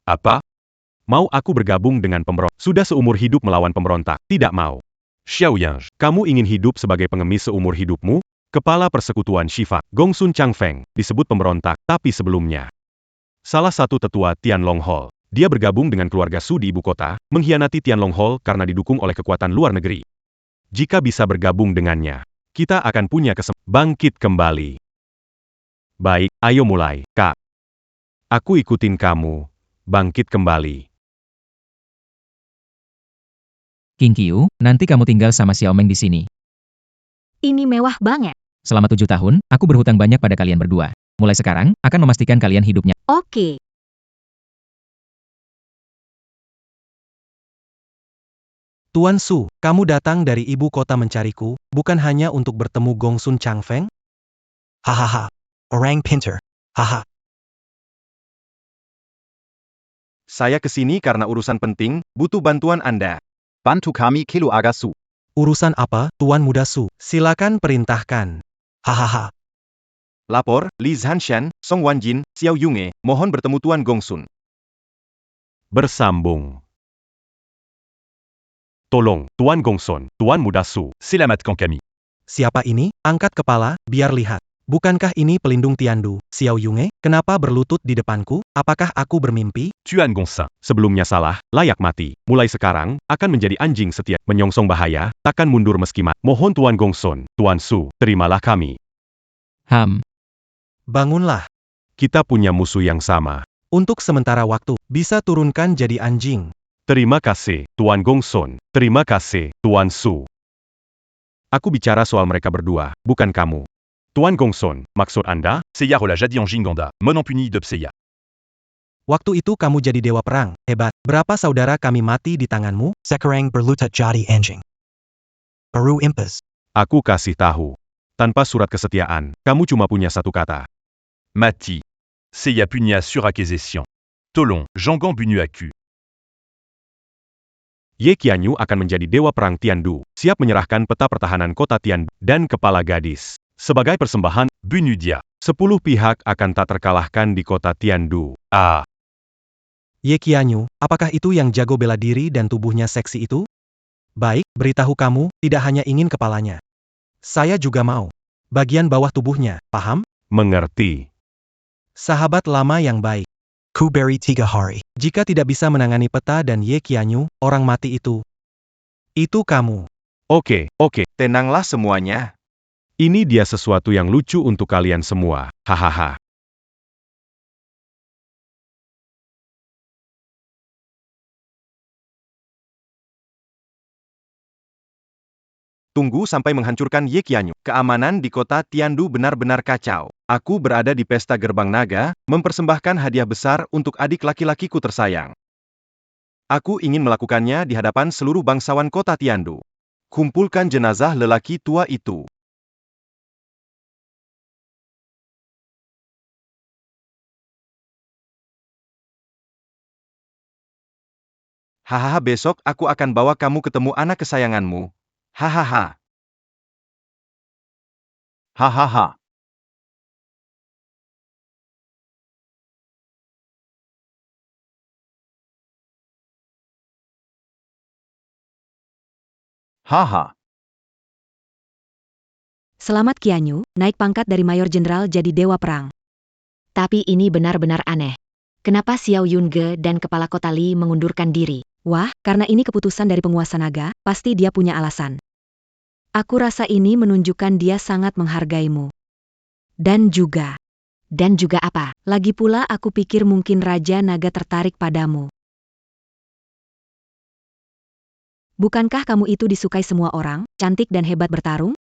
Apa? Mau aku bergabung dengan pemberontak? Sudah seumur hidup melawan pemberontak. Tidak mau. Xiao Yang, kamu ingin hidup sebagai pengemis seumur hidupmu? Kepala Persekutuan Shifa, Gongsun Changfeng, disebut pemberontak, tapi sebelumnya. Salah satu tetua Tianlong Hall. Dia bergabung dengan keluarga Su di ibu kota, mengkhianati Tianlong Hall karena didukung oleh kekuatan luar negeri. Jika bisa bergabung dengannya, kita akan punya kesempatan bangkit kembali. Baik, ayo mulai, Kak. Aku ikutin kamu. Bangkit kembali. King Qiu, nanti kamu tinggal sama Xiaomeng di sini. Ini mewah banget. Selama 7 tahun, aku berhutang banyak pada kalian berdua. Mulai sekarang, akan memastikan kalian hidupnya. Oke. Tuan Su, kamu datang dari ibu kota mencariku, bukan hanya untuk bertemu Gongsun Changfeng? Hahaha, orang pintar. Haha. Saya kesini karena urusan penting, butuh bantuan Anda. Bantu kami Kilo Aga Su. Urusan apa, Tuan Muda Su? Silakan perintahkan. Hahaha. Lapor, Li Zhanshan, Song Wanjin, Xiao Yunge, mohon bertemu Tuan Gongsun. Bersambung. Tolong, Tuan Gongsun, Tuan Muda Su. Selamatkan kami. Siapa ini? Angkat kepala, biar lihat. Bukankah ini pelindung Tiandu, Xiao Yunge? Kenapa berlutut di depanku? Apakah aku bermimpi? Tuan Gongsun. Sebelumnya salah, layak mati. Mulai sekarang, akan menjadi anjing setia. Menyongsong bahaya, takkan mundur meski mati. Mohon Tuan Gongsun, Tuan Su, terimalah kami. Bangunlah. Kita punya musuh yang sama. Untuk sementara waktu, bisa turunkan jadi anjing. Terima kasih, Tuan Gongsun. Terima kasih, Tuan Su. Aku bicara soal mereka berdua, bukan kamu. Tuan Gongsun, maksud Anda? Seiya Rola Jadi Jinganda, Mon Ampuni de Pseya. Waktu itu kamu jadi dewa perang, hebat. Berapa saudara kami mati di tanganmu? Sekarang berlutut jadi anjing. Baru impas. Aku kasih tahu. Tanpa surat kesetiaan, kamu cuma punya satu kata. Mati. Seiya Punya sur Acquisition. Tolong, Jangan Bunu Aku. Ye Qianyu akan menjadi dewa perang Tiandu, siap menyerahkan peta pertahanan kota Tiandu dan kepala gadis. Sebagai persembahan, Bunu Dia. 10 pihak akan tak terkalahkan di kota Tiandu. Ah. Ye Qianyu, apakah itu yang jago bela diri dan tubuhnya seksi itu? Baik, beritahu kamu, tidak hanya ingin kepalanya. Saya juga mau. Bagian bawah tubuhnya, paham? Mengerti. Sahabat lama yang baik. Ku beri 3 hari. Jika tidak bisa menangani peta dan Ye Qianyu, orang mati itu. Itu kamu. Oke, tenanglah semuanya. Ini dia sesuatu yang lucu untuk kalian semua. Hahaha. Tunggu sampai menghancurkan Ye Qianyu. Keamanan di kota Tiandu benar-benar kacau. Aku berada di pesta gerbang naga, mempersembahkan hadiah besar untuk adik laki-lakiku tersayang. Aku ingin melakukannya di hadapan seluruh bangsawan kota Tiandu. Kumpulkan jenazah lelaki tua itu. Hahaha, besok aku akan bawa kamu ketemu anak kesayanganmu. Hahaha. Hahaha. Haha. Selamat Qianyu, naik pangkat dari Mayor Jenderal jadi Dewa Perang. Tapi ini benar-benar aneh. Kenapa Xiao Yunge dan Kepala Kota Li mengundurkan diri? Wah, karena ini keputusan dari penguasa naga, pasti dia punya alasan. Aku rasa ini menunjukkan dia sangat menghargaimu. Dan juga apa? Lagi pula aku pikir mungkin Raja Naga tertarik padamu. Bukankah kamu itu disukai semua orang, cantik dan hebat bertarung?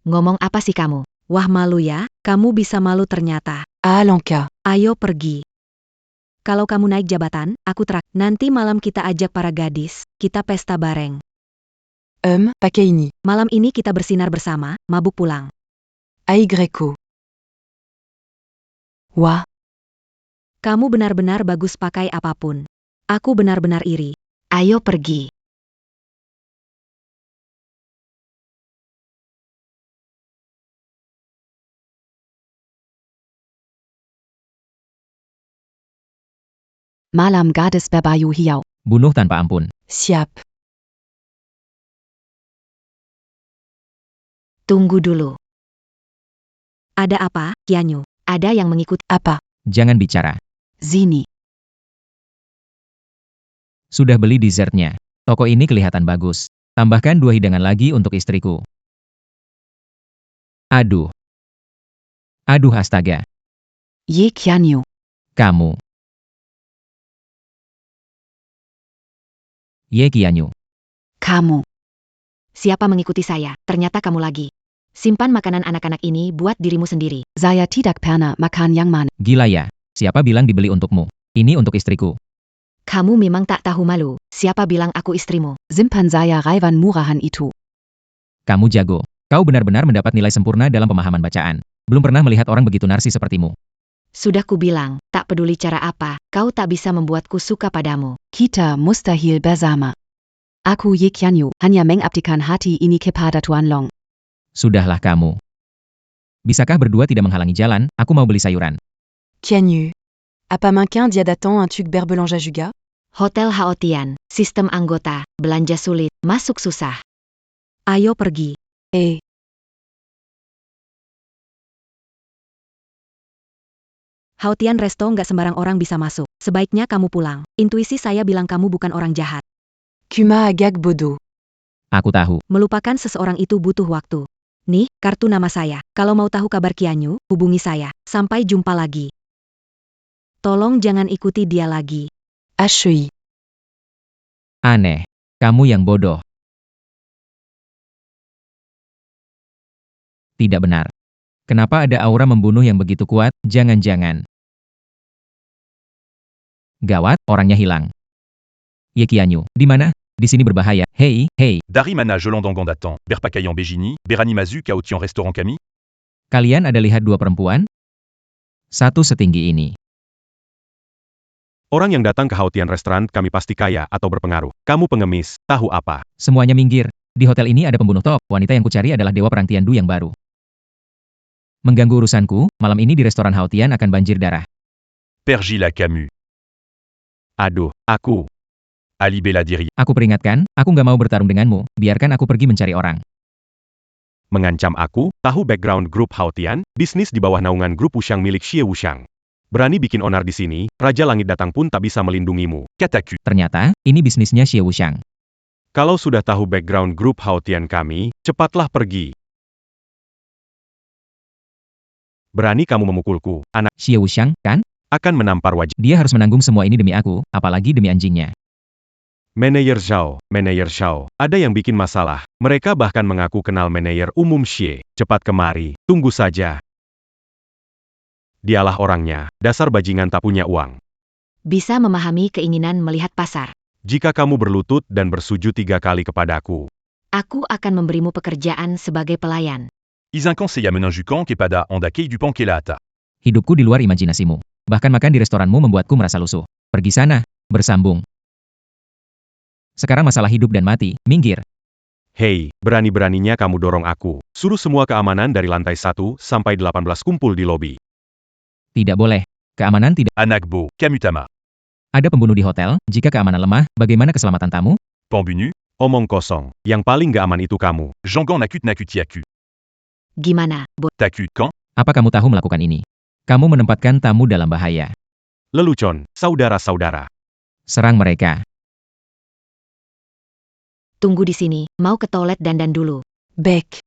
Ngomong apa sih kamu? Wah, malu ya, kamu bisa malu ternyata. Alanka. Ayo pergi. Kalau kamu naik jabatan, aku nanti malam kita ajak para gadis, kita pesta bareng. Pakai ini. Malam ini kita bersinar bersama, mabuk pulang. Aigreko. Wah. Kamu benar-benar bagus pakai apapun. Aku benar-benar iri. Ayo pergi. Malam gadis berbayu hijau. Bunuh tanpa ampun. Siap. Tunggu dulu. Ada apa, Qianyu? Ada yang mengikuti Apa? Jangan bicara. Sini. Sudah beli dessertnya. Toko ini kelihatan bagus. Tambahkan 2 hidangan lagi untuk istriku. Aduh. Aduh astaga. Ye Qianyu. Kamu. Ye Qianyu. Kamu. Siapa mengikuti saya? Ternyata kamu lagi. Simpan makanan anak-anak ini buat dirimu sendiri. Saya tidak pernah makan yang mana. Gila ya. Siapa bilang dibeli untukmu? Ini untuk istriku. Kamu memang tak tahu malu. Siapa bilang aku istrimu? Simpan saya raiwan murahan itu. Kamu jago. Kau benar-benar mendapat nilai sempurna dalam pemahaman bacaan. Belum pernah melihat orang begitu narsis sepertimu. Sudah kubilang, tak peduli cara apa, kau tak bisa membuatku suka padamu. Kita mustahil bersama. Aku Ye Qianyu hanya mengabdikan hati ini kepada Tuan Long. Sudahlah kamu. Bisakah berdua tidak menghalangi jalan? Aku mau beli sayuran. Qianyu. Apa mungkin dia datang un truc berbelanja juga? Hotel Haotian, sistem anggota, belanja sulit, masuk susah. Ayo pergi. Haotian Resto nggak sembarang orang bisa masuk. Sebaiknya kamu pulang. Intuisi saya bilang kamu bukan orang jahat. Kuma agak bodoh. Aku tahu. Melupakan seseorang itu butuh waktu. Nih, kartu nama saya. Kalau mau tahu kabar Qianyu, hubungi saya. Sampai jumpa lagi. Tolong jangan ikuti dia lagi. Ashui. Aneh. Kamu yang bodoh. Tidak benar. Kenapa ada aura membunuh yang begitu kuat? Jangan-jangan. Gawat, orangnya hilang. Ye Qianyu, di mana? Di sini berbahaya. Hei, hei. Dari mana Jolandongan datant, Berpakayan Begini, Beranimazu Kaotian Restaurant Kami? Kalian ada lihat 2 perempuan? Satu setinggi ini. Orang yang datang ke Haotian Restaurant kami pasti kaya atau berpengaruh. Kamu pengemis, tahu apa? Semuanya minggir. Di hotel ini ada pembunuh top. Wanita yang kucari adalah dewa perang Tiandu yang baru. Mengganggu urusanku, malam ini di restoran Haotian akan banjir darah. Pergila Camus. Aduh, aku. Ali Belladiri. Aku peringatkan, aku nggak mau bertarung denganmu. Biarkan aku pergi mencari orang. Mengancam aku, tahu background grup Haotian, bisnis di bawah naungan grup Wushang milik Xie Wushang. Berani bikin onar di sini, Raja Langit datang pun tak bisa melindungimu. Kataku. Ternyata, ini bisnisnya Xie Wushang. Kalau sudah tahu background grup Haotian kami, cepatlah pergi. Berani kamu memukulku, anak Xie Wushang, kan? akan menampar wajah. Dia harus menanggung semua ini demi aku, apalagi demi anjingnya. Manajer Zhao, ada yang bikin masalah. Mereka bahkan mengaku kenal manajer umum Xie. Cepat kemari, tunggu saja. Dialah orangnya, dasar bajingan tak punya uang. Bisa memahami keinginan melihat pasar. Jika kamu berlutut dan bersujud 3 kali kepadaku, Aku akan memberimu pekerjaan sebagai pelayan. Izinkan Seya Meninjukan Kepada Andakei du Pankelata. Hidupku di luar imajinasimu. Bahkan makan di restoranmu membuatku merasa lusuh. Pergi sana, bersambung. Sekarang masalah hidup dan mati, minggir. hei, berani-beraninya kamu dorong aku. Suruh semua keamanan dari lantai 1 sampai 18 kumpul di lobi. Tidak boleh. Keamanan tidak. Anakbo, Kamutama. Ada pembunuh di hotel, jika keamanan lemah, bagaimana keselamatan tamu? Pambunu, Omong kosong, yang paling gak aman itu kamu. Jangan Nakut Nakutiaku. Gimana, Takut Kan? Apa kamu tahu melakukan ini? Kamu menempatkan tamu dalam bahaya. Lelucon, saudara-saudara. Serang mereka. Tunggu di sini, mau ke toilet dandan dulu. Baik.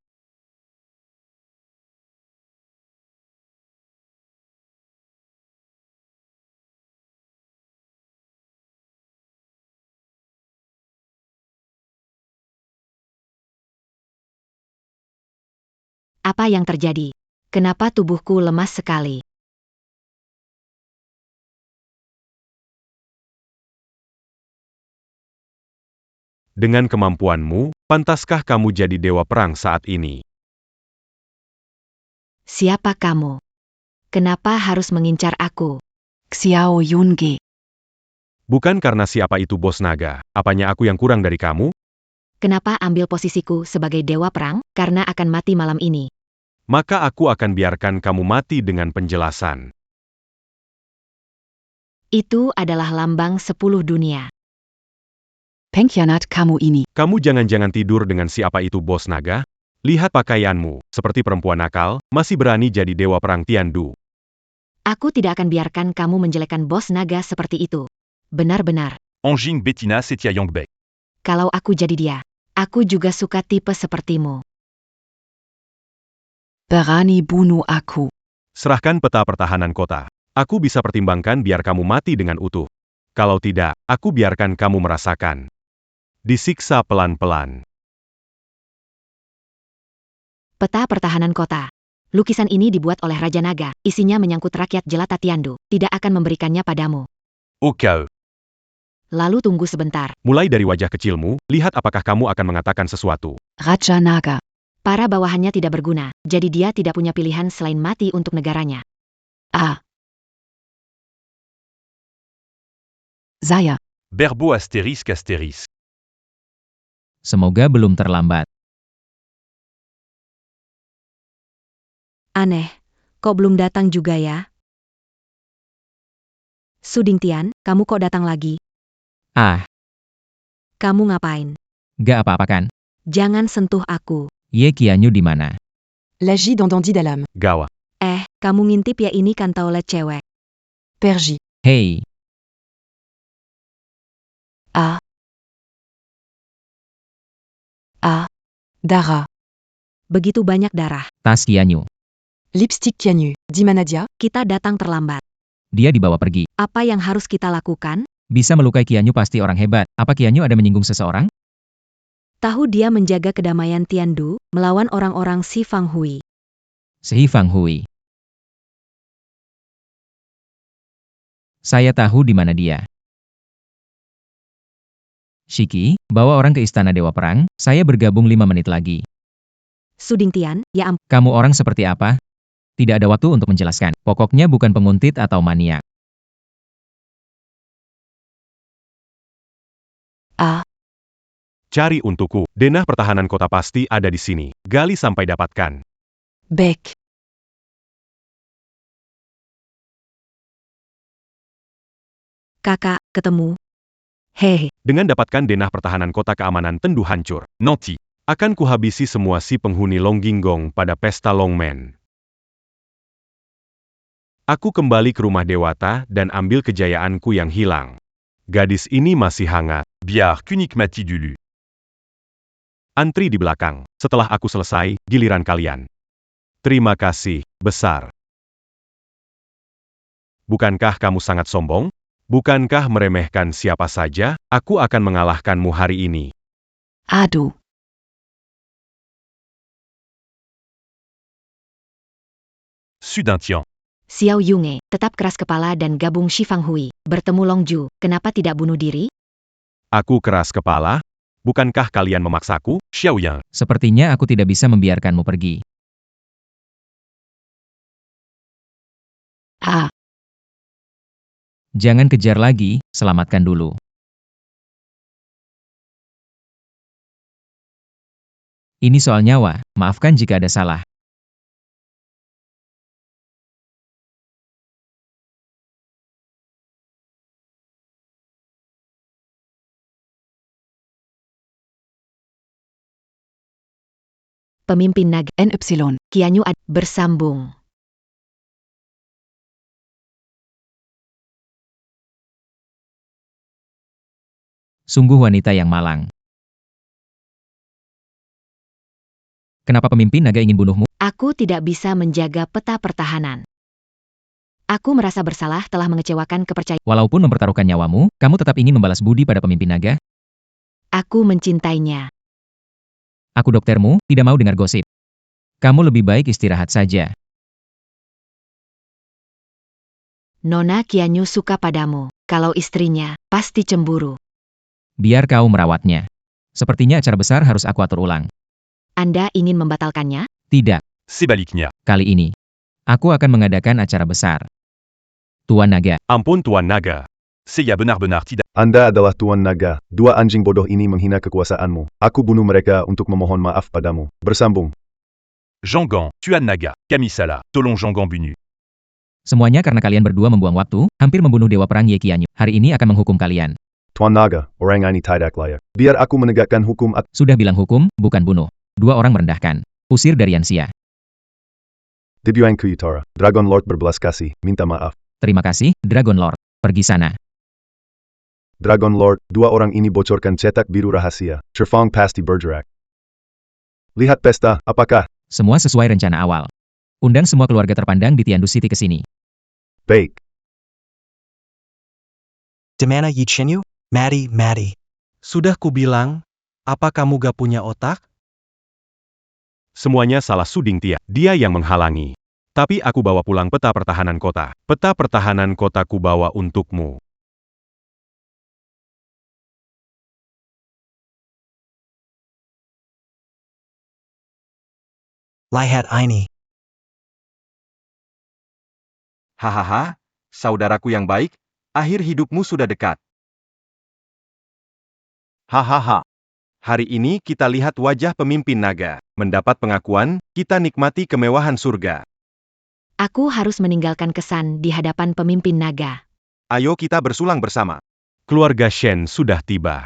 Apa yang terjadi? Kenapa tubuhku lemas sekali? Dengan kemampuanmu, pantaskah kamu jadi dewa perang saat ini? Siapa kamu? Kenapa harus mengincar aku? Xiao Yunge. Bukan karena siapa itu bos naga, apanya aku yang kurang dari kamu? Kenapa ambil posisiku sebagai dewa perang? Karena akan mati malam ini. Maka aku akan biarkan kamu mati dengan penjelasan. Itu adalah lambang 10 dunia. Pengkhianat kamu ini. Kamu jangan-jangan tidur dengan siapa itu bos naga? Lihat pakaianmu, seperti perempuan nakal, masih berani jadi dewa perang Tiandu. Aku tidak akan biarkan kamu menjelekkan bos naga seperti itu. Benar-benar. Anjing Bettina Setia Yongbek. Kalau aku jadi dia, aku juga suka tipe sepertimu. Berani bunuh aku. Serahkan peta pertahanan kota. Aku bisa pertimbangkan biar kamu mati dengan utuh. Kalau tidak, aku biarkan kamu merasakan. Disiksa pelan-pelan. Peta pertahanan kota. Lukisan ini dibuat oleh Raja Naga, isinya menyangkut rakyat jelata Tiandu, tidak akan memberikannya padamu. Au cas où. Lalu tunggu sebentar. Mulai dari wajah kecilmu, lihat apakah kamu akan mengatakan sesuatu. Raja Naga. Para bawahannya tidak berguna, jadi dia tidak punya pilihan selain mati untuk negaranya. Ah. Saya. Berbo astérisque astérisque. Semoga belum terlambat. Aneh, kok belum datang juga ya? Sudingtian, kamu kok datang lagi? Ah, Kamu ngapain? gak apa-apa kan? Jangan sentuh aku. Ye Qianyu di mana? L'agit dans Dandy Dalam. Gawa. Kamu ngintip ya ini kan taulet cewek. Perji. Hei, Ah. Ah. Dara. Begitu banyak darah. tas Qianyu. Lipstick Kianyu. Dimanadia. Kita datang terlambat. Dia dibawa pergi. Apa yang harus kita lakukan? Bisa melukai Qianyu pasti orang hebat. Apa Qianyu ada menyinggung seseorang? Tahu dia menjaga kedamaian Tiandu, melawan orang-orang si Fang Hui. Si Fang Hui. Saya tahu di mana dia. Shiki, bawa orang ke istana Dewa Perang, saya bergabung 5 menit lagi. Sudingtian, ya ampun. Kamu orang seperti apa? Tidak ada waktu untuk menjelaskan. Pokoknya bukan penguntit atau maniak. Ah. Cari untukku. Denah pertahanan kota pasti ada di sini. Gali sampai dapatkan. Bec. Kakak, ketemu. Hehe. Dengan dapatkan denah pertahanan kota keamanan tendu hancur. Nanti. Akan kuhabisi semua si penghuni Longinggong pada pesta Longmen. Aku kembali ke rumah Dewata dan ambil kejayaanku yang hilang. Gadis ini masih hangat. Biar Kunik Mati Dulu. Antri di belakang. Setelah aku selesai, giliran kalian. Terima kasih, besar. Bukankah kamu sangat sombong? Bukankah meremehkan siapa saja? Aku akan mengalahkanmu hari ini. Aduh. Sudintian. Xiao Yunge, tetap keras kepala dan gabung Shi Fang Hui. Bertemu Longju, kenapa tidak bunuh diri? Aku keras kepala? Bukankah kalian memaksaku? Xiaoyan. Sepertinya aku tidak bisa membiarkanmu pergi. Ah. Jangan kejar lagi, selamatkan dulu. Ini soal nyawa, maafkan jika ada salah. Pemimpin naga NY. Qianyu bersambung. Sungguh wanita yang malang. Kenapa pemimpin naga ingin bunuhmu? Aku tidak bisa menjaga peta pertahanan. Aku merasa bersalah telah mengecewakan kepercayaan. Walaupun mempertaruhkan nyawamu, kamu tetap ingin membalas budi pada pemimpin naga? Aku mencintainya. Aku doktermu, tidak mau dengar gosip. Kamu lebih baik istirahat saja. Nona Qianyu suka padamu. Kalau istrinya, pasti cemburu. Biar kau merawatnya. Sepertinya acara besar harus aku atur ulang. Anda ingin membatalkannya? Tidak, Sebaliknya. kali ini. Aku akan mengadakan acara besar. Tuan Naga, Ampun Tuan Naga. Saya benar-benar tidak. Anda adalah Tuan Naga. Dua anjing bodoh ini menghina kekuasaanmu. Aku bunuh mereka untuk memohon maaf padamu. Bersambung. Jangan, Tuan Naga, Kamisala, Tolong Jangan Bunu. Semuanya karena kalian berdua membuang waktu, hampir membunuh Dewa Perang Ye Qianyu. Hari ini akan menghukum kalian. Tuan Naga, orang ini tidak layak. Biar aku menegakkan hukum Sudah bilang hukum, bukan bunuh. 2 orang merendahkan. Usir dari Yanxia. Dibyuang Kuyutara. Dragon Lord berbelas kasih, minta maaf. Terima kasih, Dragon Lord. Pergi sana. Dragon Lord, 2 orang ini bocorkan cetak biru rahasia. Sherfang pasti bergerak. Lihat pesta, apakah? Semua sesuai rencana awal. Undang semua keluarga terpandang di Tiandu City ke sini. Baik. Dimana Yi Qianyu? Maddie. Sudah kubilang, apa kamu gak punya otak? Semuanya salah Su Dingtian. Dia yang menghalangi. Tapi aku bawa pulang peta pertahanan kota. Peta pertahanan kota ku bawa untukmu. Lihat ini. Hahaha, saudaraku yang baik, akhir hidupmu sudah dekat. Hahaha. Hari ini kita lihat wajah pemimpin naga. Mendapat pengakuan, kita nikmati kemewahan surga. Aku harus meninggalkan kesan di hadapan pemimpin naga. Ayo kita bersulang bersama. Keluarga Shen sudah tiba.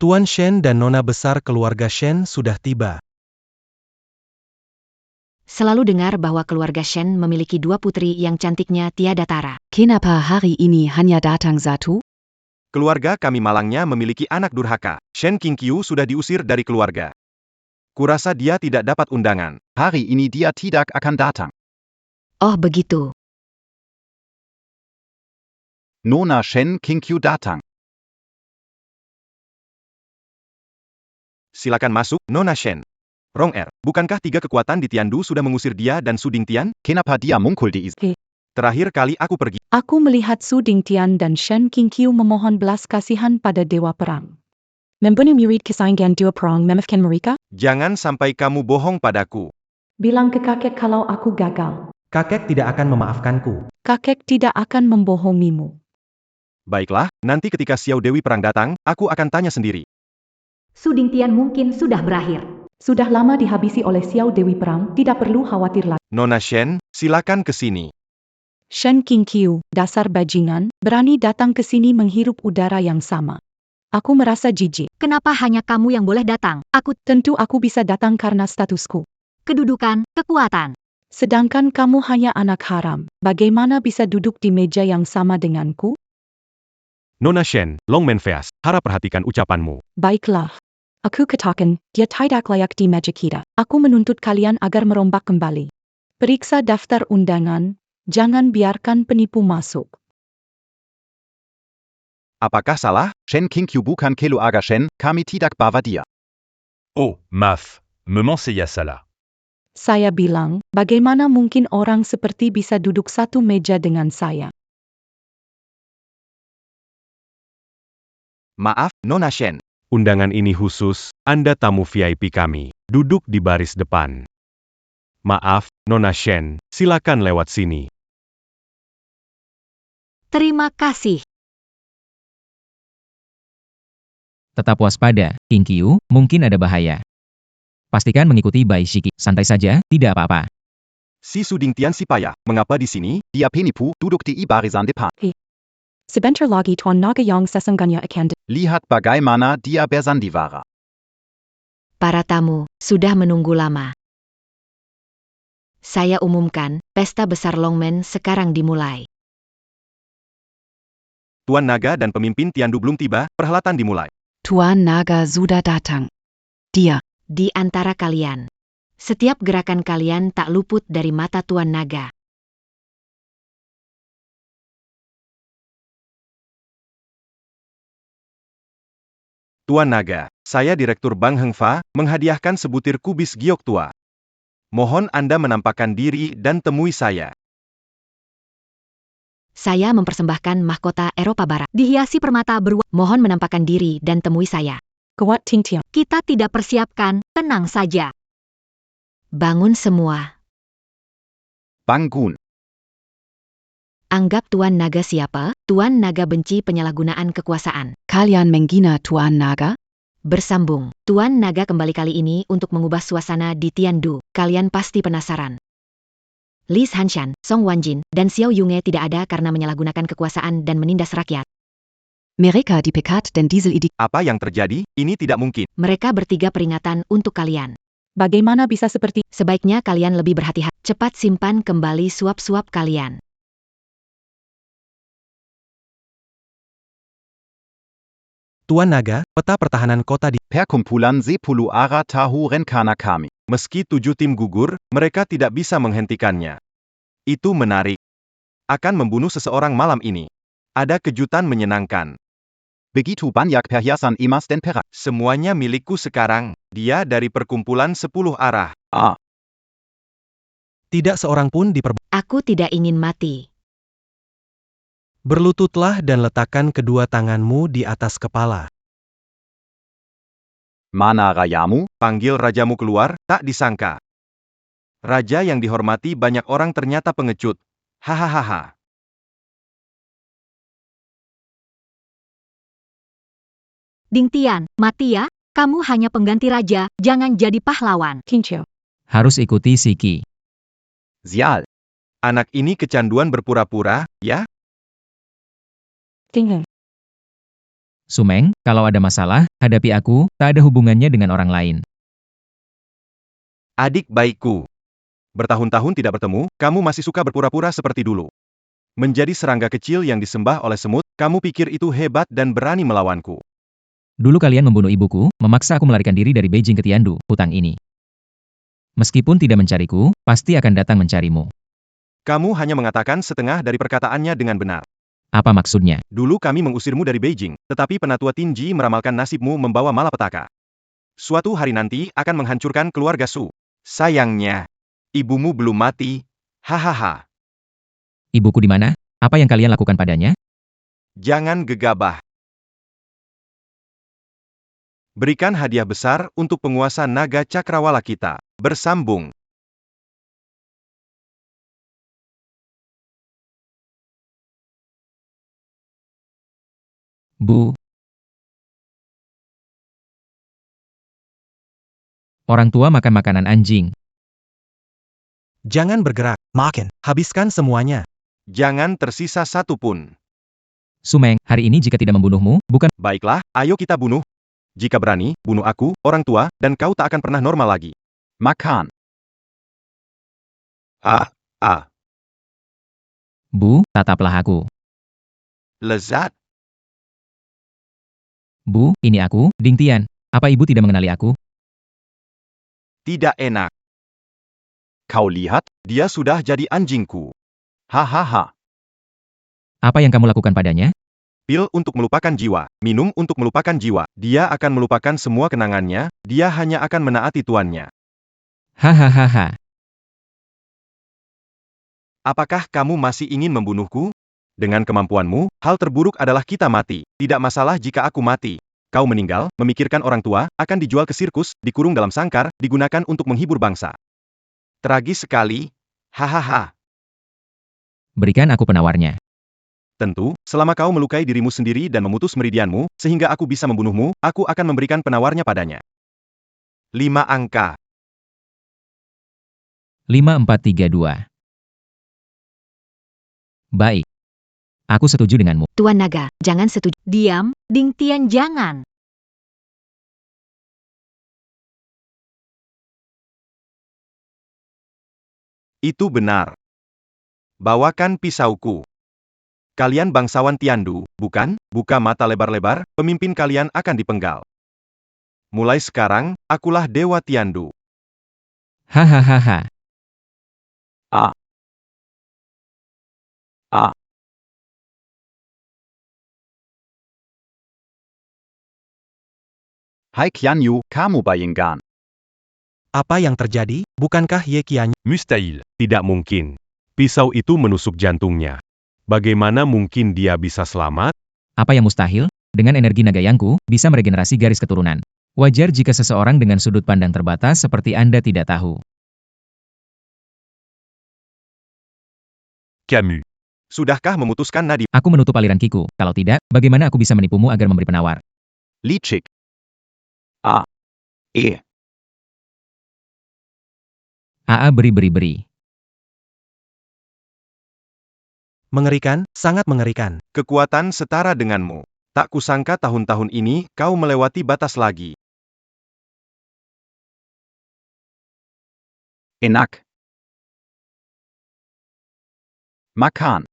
Tuan Shen dan Nona besar keluarga Shen sudah tiba. Selalu dengar bahwa keluarga Shen memiliki 2 putri yang cantiknya tiada tara. Kenapa hari ini hanya datang satu? Keluarga kami malangnya memiliki anak durhaka. Shen Qingqiu sudah diusir dari keluarga. Kurasa dia tidak dapat undangan. Hari ini dia tidak akan datang. Oh begitu. Nona Shen Qingqiu datang. Silakan masuk, Nona Shen. Rong Er, bukankah 3 kekuatan di Tiandu sudah mengusir dia dan Su Dingtian? Kenapa dia muncul di Terakhir kali aku pergi. Aku melihat Su Dingtian dan Shen Qingqiu memohon belas kasihan pada Dewa Perang. Membunuh murid kesayangan Dewa Perang memaafkan mereka? Jangan sampai kamu bohong padaku. Bilang ke kakek kalau aku gagal. Kakek tidak akan memaafkanku. Kakek tidak akan membohongimu. Baiklah, nanti ketika Xiao Dewi Perang datang, aku akan tanya sendiri. Su Dingtian mungkin sudah berakhir. Sudah lama dihabisi oleh Xiao Dewi Perang, tidak perlu khawatir lagi. Nona Shen, silakan ke sini. Shen Qingqiu, dasar bajingan, berani datang ke sini menghirup udara yang sama. Aku merasa jijik. Kenapa hanya kamu yang boleh datang? Tentu aku bisa datang karena statusku. Kedudukan, kekuatan. Sedangkan kamu hanya anak haram. Bagaimana bisa duduk di meja yang sama denganku? Nona Shen, Long Menfeas, harap perhatikan ucapanmu. Baiklah. Aku katakan, dia tidak layak di meja kita. Aku menuntut kalian agar merombak kembali. Periksa daftar undangan, jangan biarkan penipu masuk. Apakah salah? Shen Qingqiu bukan keluarga Shen, kami tidak bawa dia. Oh, maaf, me menseya salah. Saya bilang, bagaimana mungkin orang seperti bisa duduk satu meja dengan saya? Maaf, Nona Shen. Undangan ini khusus, Anda tamu VIP kami. Duduk di baris depan. Maaf, Nona Shen, silakan lewat sini. Terima kasih. Tetap waspada, Qingqiu, mungkin ada bahaya. Pastikan mengikuti Bai Shiki. Santai saja, tidak apa-apa. Si Su Dingtian si payah, mengapa di sini? Dia penipu, duduk di barisan depan. Sebentar lagi Tuan Naga yang sesungguhnya akan Lihat bagaimana dia bersandiwara. Para tamu, sudah menunggu lama. Saya umumkan, pesta besar Longmen sekarang dimulai. Tuan Naga dan pemimpin Tiandu belum tiba, perhelatan dimulai. Tuan Naga sudah datang. Dia. Di antara kalian. Setiap gerakan kalian tak luput dari mata Tuan Naga. Tuan Naga, saya Direktur Bang Hengfa, menghadiahkan sebutir kubis giok tua. Mohon Anda menampakkan diri dan temui saya. Saya mempersembahkan mahkota Eropa Barat. Dihiasi permata berwarna. Mohon menampakkan diri dan temui saya. Kuat Tingtian. Kita tidak persiapkan, tenang saja. Bangun semua. Bangun. Anggap Tuan Naga siapa? Tuan Naga benci penyalahgunaan kekuasaan. Kalian menghina Tuan Naga? Bersambung. Tuan Naga kembali kali ini untuk mengubah suasana di Tiandu. Kalian pasti penasaran. Li Hanshan, Song Wanjin, dan Xiao Yunge tidak ada karena menyalahgunakan kekuasaan dan menindas rakyat. Mereka dipecat dan diesel idik. Apa yang terjadi? Ini tidak mungkin. Mereka bertiga peringatan untuk kalian. Bagaimana bisa seperti Sebaiknya kalian lebih berhati-hati. Cepat simpan kembali suap-suap kalian. Tuan Naga, peta pertahanan kota di... Perkumpulan Sepuluh Ara Tahu Renkana Kami. Meski 7 tim gugur, mereka tidak bisa menghentikannya. Itu menarik. Akan membunuh seseorang malam ini. Ada kejutan menyenangkan. Begitu banyak perhiasan emas dan perak. Semuanya milikku sekarang. Dia dari perkumpulan 10 arah. Tidak seorang pun Aku tidak ingin mati. Berlututlah dan letakkan kedua tanganmu di atas kepala. Mana rayamu? Panggil rajamu keluar, tak disangka. Raja yang dihormati banyak orang ternyata pengecut. Hahaha. Ding Tian, mati ya. Kamu hanya pengganti raja, jangan jadi pahlawan. Kincho? Harus ikuti Siki. Sial. Anak ini kecanduan berpura-pura, ya? Tinggal. Sumeng, kalau ada masalah, hadapi aku, tak ada hubungannya dengan orang lain. Adik baikku. Bertahun-tahun tidak bertemu, kamu masih suka berpura-pura seperti dulu. Menjadi serangga kecil yang disembah oleh semut, kamu pikir itu hebat dan berani melawanku. Dulu kalian membunuh ibuku, memaksa aku melarikan diri dari Beijing ke Tiandu, hutang ini. Meskipun tidak mencariku, pasti akan datang mencarimu. Kamu hanya mengatakan setengah dari perkataannya dengan benar. Apa maksudnya? Dulu kami mengusirmu dari Beijing, tetapi penatua Tinji meramalkan nasibmu membawa malapetaka. Suatu hari nanti akan menghancurkan keluarga Su. Sayangnya, ibumu belum mati. Hahaha. Ibuku di mana? Apa yang kalian lakukan padanya? Jangan gegabah. Berikan hadiah besar untuk penguasa naga cakrawala kita. Bersambung. Bu. Orang tua makan makanan anjing. Jangan bergerak, makan, habiskan semuanya. Jangan tersisa satu pun. Sumeng, hari ini jika tidak membunuhmu, bukan... Baiklah, ayo kita bunuh. Jika berani, bunuh aku, orang tua, dan kau tak akan pernah normal lagi. Makan. Bu, tataplah aku. Lezat. Bu, ini aku, Ding Tian. Apa ibu tidak mengenali aku? Tidak enak. Kau lihat, Dia sudah jadi anjingku. hahaha. Apa yang kamu lakukan padanya? Pil untuk melupakan jiwa, minum untuk melupakan jiwa. Dia akan melupakan semua kenangannya, dia hanya akan menaati tuannya. Hahaha. Apakah kamu masih ingin membunuhku? Dengan kemampuanmu, hal terburuk adalah kita mati. Tidak masalah jika aku mati. Kau meninggal, memikirkan orang tua, akan dijual ke sirkus, dikurung dalam sangkar, digunakan untuk menghibur bangsa. Tragis sekali. Hahaha. Berikan aku penawarnya. Tentu, selama kau melukai dirimu sendiri dan memutus meridianmu, sehingga aku bisa membunuhmu, aku akan memberikan penawarnya padanya. 5 angka. 5432. Baik. Aku setuju denganmu. Tuan Naga, jangan setuju. Diam, Ding Tian jangan. Itu benar. Bawakan pisauku. Kalian bangsawan Tiandu, bukan? Buka mata lebar-lebar, pemimpin kalian akan dipenggal. Mulai sekarang, akulah Dewa Tiandu. Hahaha. Hai Qianyu, kamu bayangkan. Apa yang terjadi? Bukankah Ye Qianyu? Mustahil. Tidak mungkin. Pisau itu menusuk jantungnya. Bagaimana mungkin dia bisa selamat? Apa yang mustahil? Dengan energi naga yangku, bisa meregenerasi garis keturunan. Wajar jika seseorang dengan sudut pandang terbatas seperti Anda tidak tahu. Camus. Sudahkah memutuskan nadi? Aku menutup aliran kiku. Kalau tidak, bagaimana aku bisa menipumu agar memberi penawar? Licik. AA beri-beri-beri. Mengerikan, sangat mengerikan. Kekuatan setara denganmu. Tak kusangka tahun-tahun ini, kau melewati batas lagi. Enak. Makan.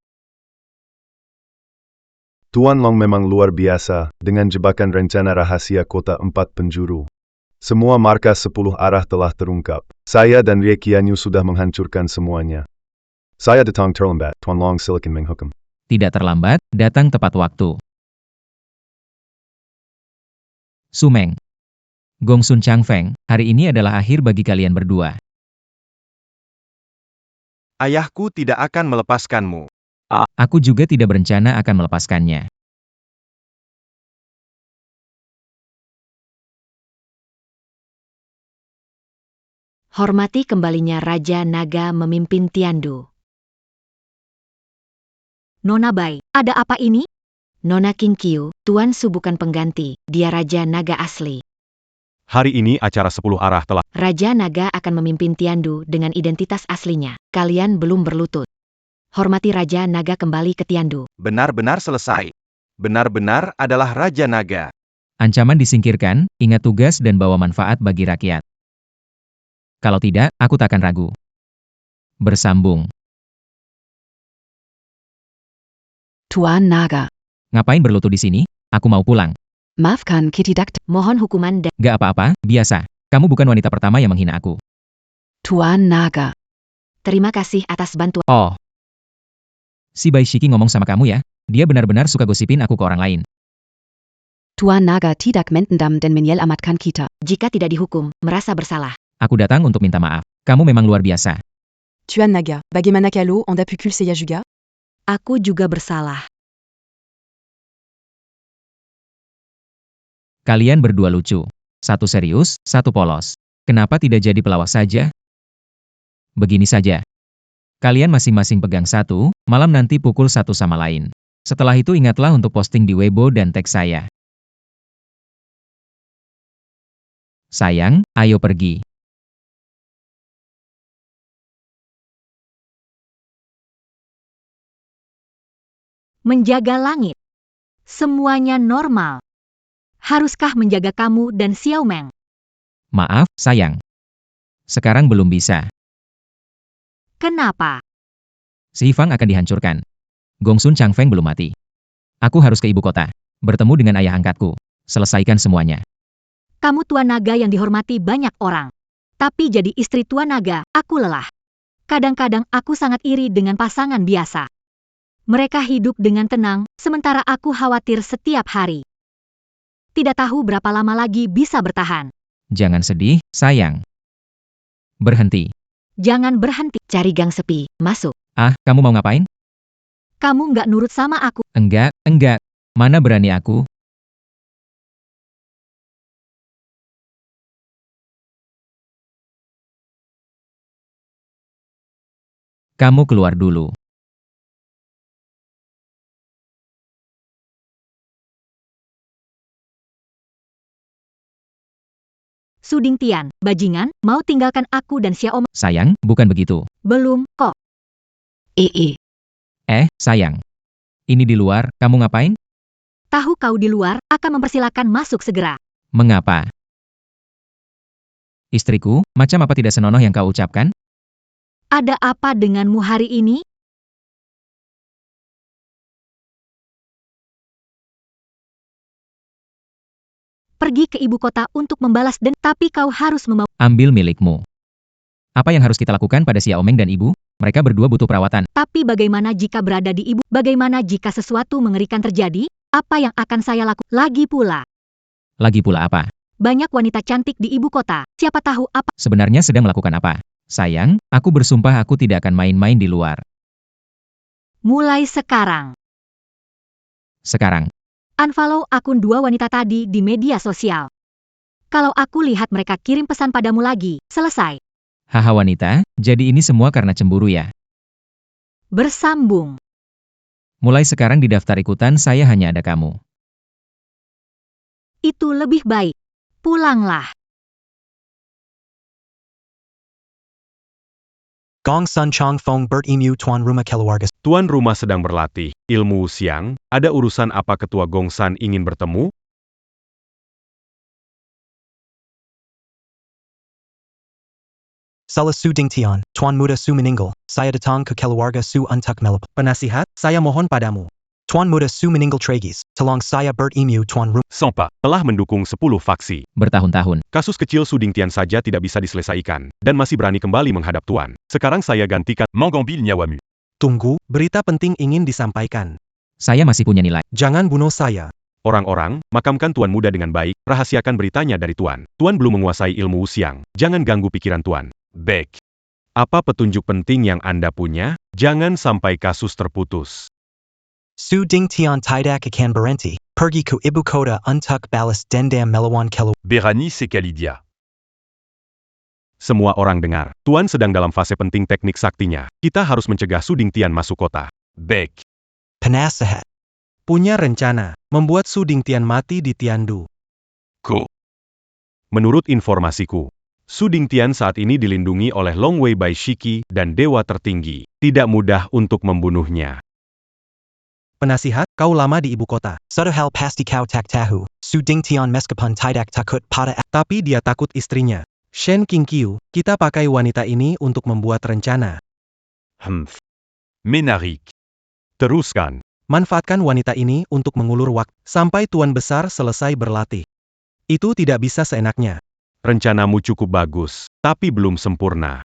Tuan Long memang luar biasa, dengan jebakan rencana rahasia kota 4 penjuru. Semua markas 10 arah telah terungkap. Saya dan Ye Qianyu sudah menghancurkan semuanya. Saya datang terlambat, Tuan Long silakan menghukum. Tidak terlambat, datang tepat waktu. Sumeng. Gongsun Changfeng, hari ini adalah akhir bagi kalian berdua. Ayahku tidak akan melepaskanmu. Aku juga tidak berencana akan melepaskannya. Hormati kembalinya Raja Naga memimpin Tiandu. Nona Bai, ada apa ini? Nona King Qiu, Tuan Su bukan pengganti, dia Raja Naga asli. Hari ini acara 10 arah telah. Raja Naga akan memimpin Tiandu dengan identitas aslinya. Kalian belum berlutut. Hormati Raja Naga kembali ke Tiandu. Benar-benar selesai. Benar-benar adalah Raja Naga. Ancaman disingkirkan, ingat tugas dan bawa manfaat bagi rakyat. Kalau tidak, aku takkan ragu. Bersambung. Tuan Naga. Ngapain berlutut di sini? Aku mau pulang. Maafkan Kitidak. Mohon hukuman dan Gak apa-apa, biasa. Kamu bukan wanita pertama yang menghina aku. Tuan Naga. terima kasih atas bantuan. Oh. Si Bai Shiki ngomong sama kamu ya? Dia benar-benar suka gosipin aku ke orang lain. Tuan Naga tidak mendendam dan menyelamatkan kita. Jika tidak dihukum, merasa bersalah. Aku datang untuk minta maaf. Kamu memang luar biasa. Tuan Naga, bagaimana kalau Anda pukul saya juga? Aku juga bersalah. Kalian berdua lucu. Satu serius, satu polos. Kenapa tidak jadi pelawak saja? Begini saja. Kalian masing-masing pegang satu, malam nanti pukul satu sama lain. Setelah itu ingatlah untuk posting di Weibo dan tag saya. Sayang, ayo pergi. Menjaga langit. Semuanya normal. Haruskah menjaga kamu dan Xiao Meng? Maaf, sayang. Sekarang belum bisa. Kenapa? Si Fang akan dihancurkan. Gongsun Changfeng belum mati. Aku harus ke ibu kota. Bertemu dengan ayah angkatku. Selesaikan semuanya. Kamu Tuan Naga yang dihormati banyak orang. Tapi jadi istri Tuan Naga, aku lelah. Kadang-kadang aku sangat iri dengan pasangan biasa. Mereka hidup dengan tenang, sementara aku khawatir setiap hari. Tidak tahu berapa lama lagi bisa bertahan. Jangan sedih, sayang. Berhenti. Jangan berhenti. Cari gang sepi, masuk. Ah, kamu mau ngapain? Kamu nggak nurut sama aku. Enggak. Mana berani aku? Kamu keluar dulu. Suding Tian, bajingan, mau tinggalkan aku dan Xiao Meng? Sayang, bukan begitu. Belum, kok. Sayang. Ini di luar, kamu ngapain? Tahu kau di luar, akan mempersilakan masuk segera. Mengapa? Istriku, macam apa tidak senonoh yang kau ucapkan? Ada apa denganmu hari ini? Pergi ke ibu kota untuk membalas dan tapi kau harus membawa. Ambil milikmu. Apa yang harus kita lakukan pada Xiao Meng dan ibu? Mereka berdua butuh perawatan. Tapi bagaimana jika berada di ibu? Bagaimana jika sesuatu mengerikan terjadi? Apa yang akan saya lakukan? Lagi pula apa? Banyak wanita cantik di ibu kota. Siapa tahu apa? Sebenarnya sedang melakukan apa? Sayang, aku bersumpah aku tidak akan main-main di luar. Mulai sekarang. Unfollow akun dua wanita tadi di media sosial. Kalau aku lihat mereka kirim pesan padamu lagi, selesai. Haha wanita, jadi ini semua karena cemburu ya? Bersambung. Mulai sekarang di daftar ikutan saya hanya ada kamu. Itu lebih baik. Pulanglah. Gong Sun Chong Fong Bert Emu Tuan Rumah Keluarga. Tuan rumah sedang berlatih ilmu Wuxiang. Ada urusan apa Ketua Gongsan ingin bertemu? Salah Su Ding Tian, Tuan Muda Su meninggal. Saya datang ke keluarga Su untuk melap. Penasihat, saya mohon padamu. Tuan Muda Su meninggal tragis. Tolong saya Bert Emu Tuan Rumah. Sompa telah mendukung 10 faksi. Bertahun-tahun. Kasus kecil Su Dingtian saja tidak bisa diselesaikan, dan masih berani kembali menghadap Tuan. Sekarang saya gantikan Mangambil Nyawamu. Tunggu, berita penting ingin disampaikan. Saya masih punya nilai. Jangan bunuh saya. Orang-orang, makamkan Tuan Muda dengan baik, rahasiakan beritanya dari Tuan. Tuan belum menguasai ilmu Wuxiang, jangan ganggu pikiran Tuan. Baik. Apa petunjuk penting yang Anda punya? Jangan sampai kasus terputus. Su Ding Tian tidak akan berhenti. Pergi ke ibu kota untuk balas dendam melawan Berenice Kalidia. Semua orang dengar, Tuan sedang dalam fase penting teknik saktinya. Kita harus mencegah Su Dingtian masuk kota. Baik. Penasehat. Punya rencana, membuat Su Dingtian mati di Tiandu. Menurut informasiku, Su Dingtian saat ini dilindungi oleh Long Wei Bai Shiki dan Dewa Tertinggi. Tidak mudah untuk membunuhnya. Penasihat, kau lama di ibu kota. Suatu hal pasti kau tak tahu. Su Dingtian meskipun tidak takut pada tapi dia takut istrinya. Shen Qingqiu, kita pakai wanita ini untuk membuat rencana. Menarik. Teruskan. Manfaatkan wanita ini untuk mengulur waktu sampai Tuan Besar selesai berlatih. Itu tidak bisa seenaknya. Rencanamu cukup bagus, tapi belum sempurna.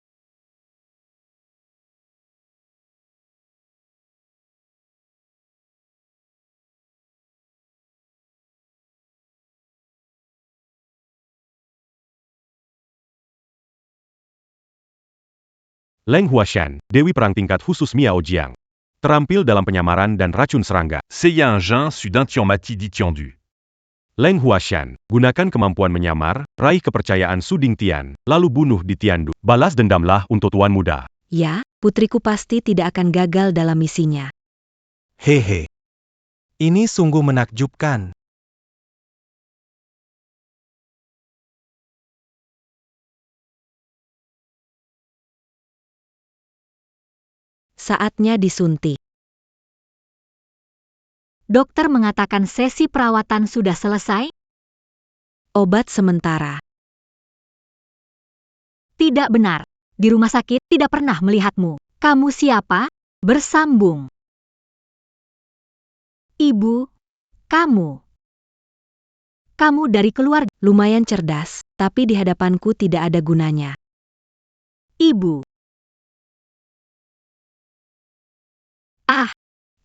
Leng Huashan, Dewi Perang Tingkat Khusus Miao Jiang. Terampil dalam penyamaran dan racun serangga. Seiya un Jin Su Dintian Mati di Tiandu. Leng Huashan, gunakan kemampuan menyamar, raih kepercayaan Su Dingtian, lalu bunuh di Tiandu. Balas dendamlah untuk Tuan Muda. Ya, putriku pasti tidak akan gagal dalam misinya. Hehe. Ini sungguh menakjubkan. Saatnya disuntik. Dokter mengatakan sesi perawatan sudah selesai. Obat sementara. Tidak benar. Di rumah sakit tidak pernah melihatmu. Kamu siapa? Bersambung. Ibu, kamu. Kamu dari keluarga lumayan cerdas, tapi di hadapanku tidak ada gunanya. Ibu. Ah,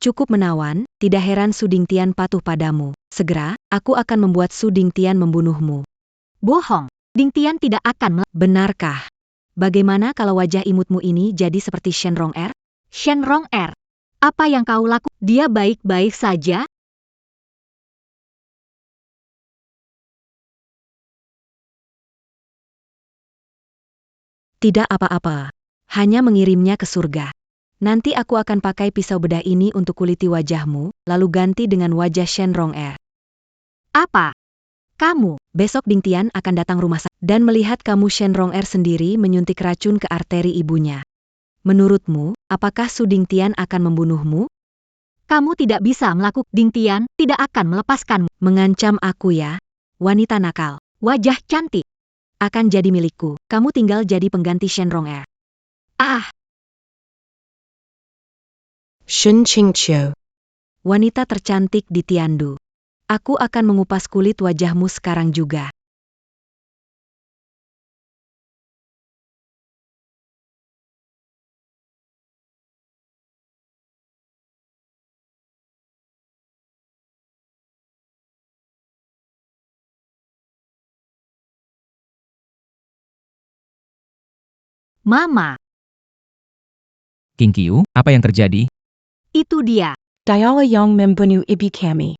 cukup menawan, tidak heran Su Dingtian patuh padamu. Segera, aku akan membuat Su Dingtian membunuhmu. Bohong, Dingtian tidak akan benarkah? Bagaimana kalau wajah imutmu ini jadi seperti Shenrong Er? Shenrong Er, apa yang kau lakukan? Dia baik-baik saja? Tidak apa-apa, hanya mengirimnya ke surga. Nanti aku akan pakai pisau bedah ini untuk kuliti wajahmu, lalu ganti dengan wajah Shenrong Er. Apa? Kamu, besok Dingtian akan datang rumah sakit dan melihat kamu Shenrong Er sendiri menyuntik racun ke arteri ibunya. Menurutmu, apakah Su Dingtian akan membunuhmu? Kamu tidak bisa melakukan. Dingtian tidak akan melepaskanmu. Mengancam aku ya, wanita nakal. Wajah cantik akan jadi milikku. Kamu tinggal jadi pengganti Shenrong Er. Ah! Shen Qingqiu. Wanita tercantik di Tiandu. Aku akan mengupas kulit wajahmu sekarang juga. Mama, Qingqiu, apa yang terjadi? itu dia. Diala yang membunuh ibu kami.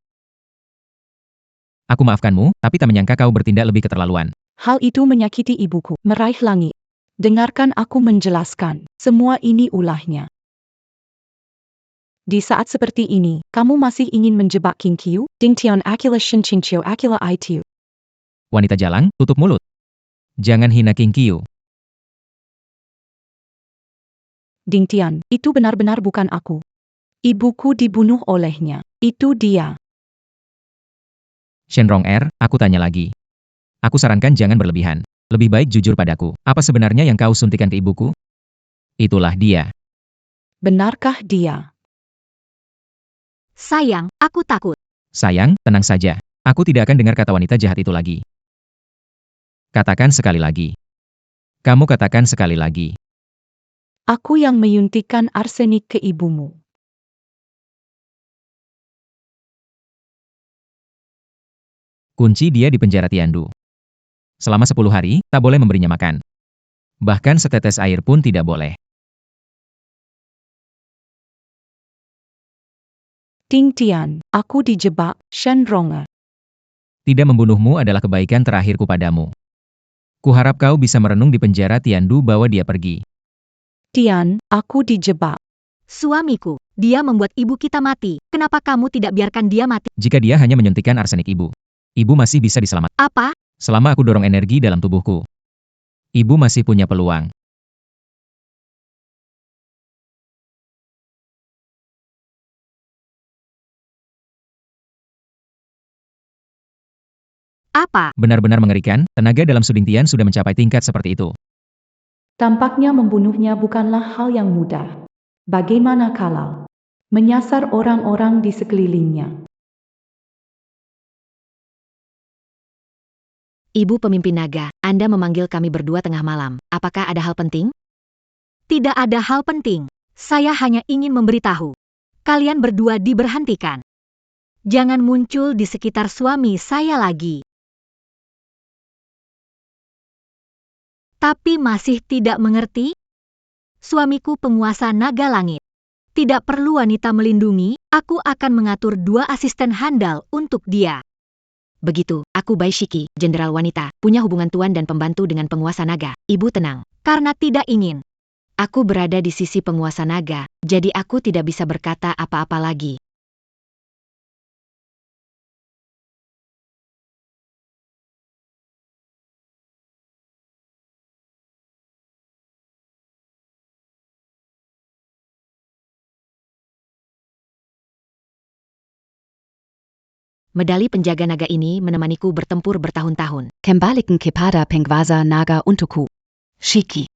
Aku maafkanmu, tapi tak menyangka kau bertindak lebih keterlaluan. Hal itu menyakiti ibuku. Meraih langit. Dengarkan aku menjelaskan. Semua ini ulahnya. Di saat seperti ini, kamu masih ingin menjebak Qingqiu? Dingtian Akila Shen Qingqiu Akila Itu. Wanita jalang, tutup mulut. Jangan hina Qingqiu. Ding Tian, itu benar-benar bukan aku. Ibuku dibunuh olehnya. Itu dia. Shenrong aku tanya lagi. Aku sarankan jangan berlebihan. Lebih baik jujur padaku. Apa sebenarnya yang kau suntikan ke ibuku? Itulah dia. Benarkah dia? Sayang, aku takut. Sayang, tenang saja. Aku tidak akan dengar kata wanita jahat itu lagi. Katakan sekali lagi. Kamu katakan sekali lagi. Aku yang menyuntikkan arsenik ke ibumu. Kunci dia di penjara Tiandu. Selama 10 hari, tak boleh memberinya makan. Bahkan setetes air pun tidak boleh. Ding Tian, aku dijebak, Shenrong. Tidak membunuhmu adalah kebaikan terakhirku padamu. Kuharap kau bisa merenung di penjara Tiandu bawa dia pergi. Tian, aku dijebak. Suamiku, dia membuat ibu kita mati. Kenapa kamu tidak biarkan dia mati? Jika dia hanya menyuntikkan arsenik ibu masih bisa diselamatkan. Apa? Selama aku dorong energi dalam tubuhku, ibu masih punya peluang. Apa? Benar-benar mengerikan, tenaga dalam Suding Tian sudah mencapai tingkat seperti itu. Tampaknya membunuhnya bukanlah hal yang mudah. Bagaimana kalau menyasar orang-orang di sekelilingnya? Ibu pemimpin naga, Anda memanggil kami berdua tengah malam. Apakah ada hal penting? Tidak ada hal penting. Saya hanya ingin memberitahu. Kalian berdua diberhentikan. Jangan muncul di sekitar suami saya lagi. Tapi masih tidak mengerti? Suamiku penguasa naga langit. Tidak perlu wanita melindungi, aku akan mengatur 2 asisten handal untuk dia. Begitu, aku Bai Shiki, jenderal wanita, punya hubungan tuan dan pembantu dengan penguasa naga. Ibu tenang, karena tidak ingin. Aku berada di sisi penguasa naga, jadi aku tidak bisa berkata apa-apa lagi. Medali penjaga naga ini menemaniku bertempur bertahun-tahun. Kembalikan kepada penguasa naga untukku. Shiki.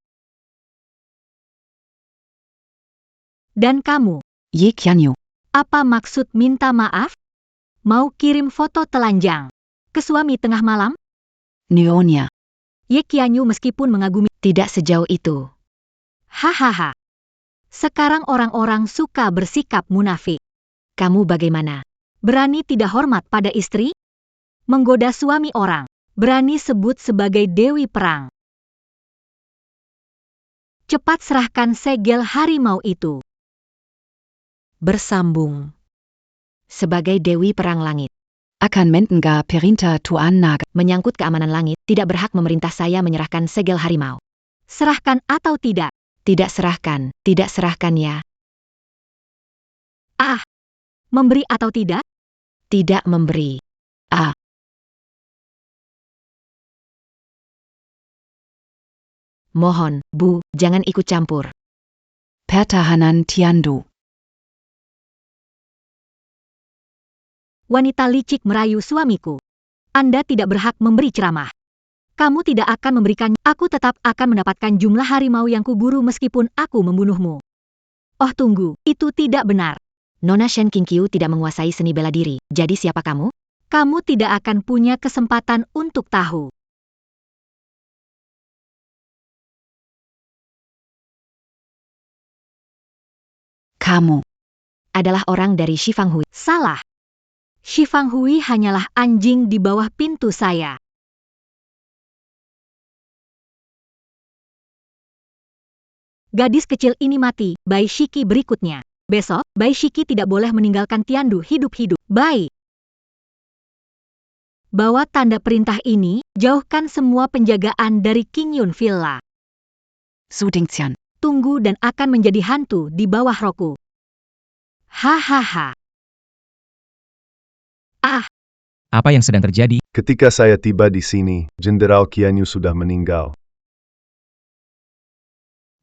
Dan kamu? Ye Qianyu. Apa maksud minta maaf? Mau kirim foto telanjang ke suami tengah malam? Nyonya. Ye Qianyu meskipun mengagumi, tidak sejauh itu. Hahaha. Sekarang orang-orang suka bersikap munafik. Kamu bagaimana? Berani tidak hormat pada istri? Menggoda suami orang. Berani sebut sebagai dewi perang. Cepat serahkan segel harimau itu. Bersambung. Sebagai dewi perang langit. Akan mendengar perintah Tuan Naga. Menyangkut keamanan langit, tidak berhak memerintah saya menyerahkan segel harimau. Serahkan atau tidak? Tidak serahkan ya. Ah. Memberi atau tidak? Tidak memberi. Ah. Mohon, Bu, jangan ikut campur. Pertahanan Tiandu. Wanita licik merayu suamiku. Anda tidak berhak memberi ceramah. Kamu tidak akan memberikan, aku tetap akan mendapatkan jumlah harimau yang kuburu meskipun aku membunuhmu. Oh tunggu, itu tidak benar. Nona Shen Qingqiu tidak menguasai seni bela diri, jadi siapa kamu? Kamu tidak akan punya kesempatan untuk tahu. Kamu adalah orang dari Shifang Hui. Salah. Shifang Hui hanyalah anjing di bawah pintu saya. Gadis kecil ini mati, Bai Shiki berikutnya. Besok, Bai Shiki tidak boleh meninggalkan Tiandu hidup-hidup. Bai. Bawa tanda perintah ini, jauhkan semua penjagaan dari Qingyun Villa. Suding Tian. Tunggu dan akan menjadi hantu di bawah roku. Hahaha. Ah. Apa yang sedang terjadi? Ketika saya tiba di sini, Jenderal Qianyu sudah meninggal.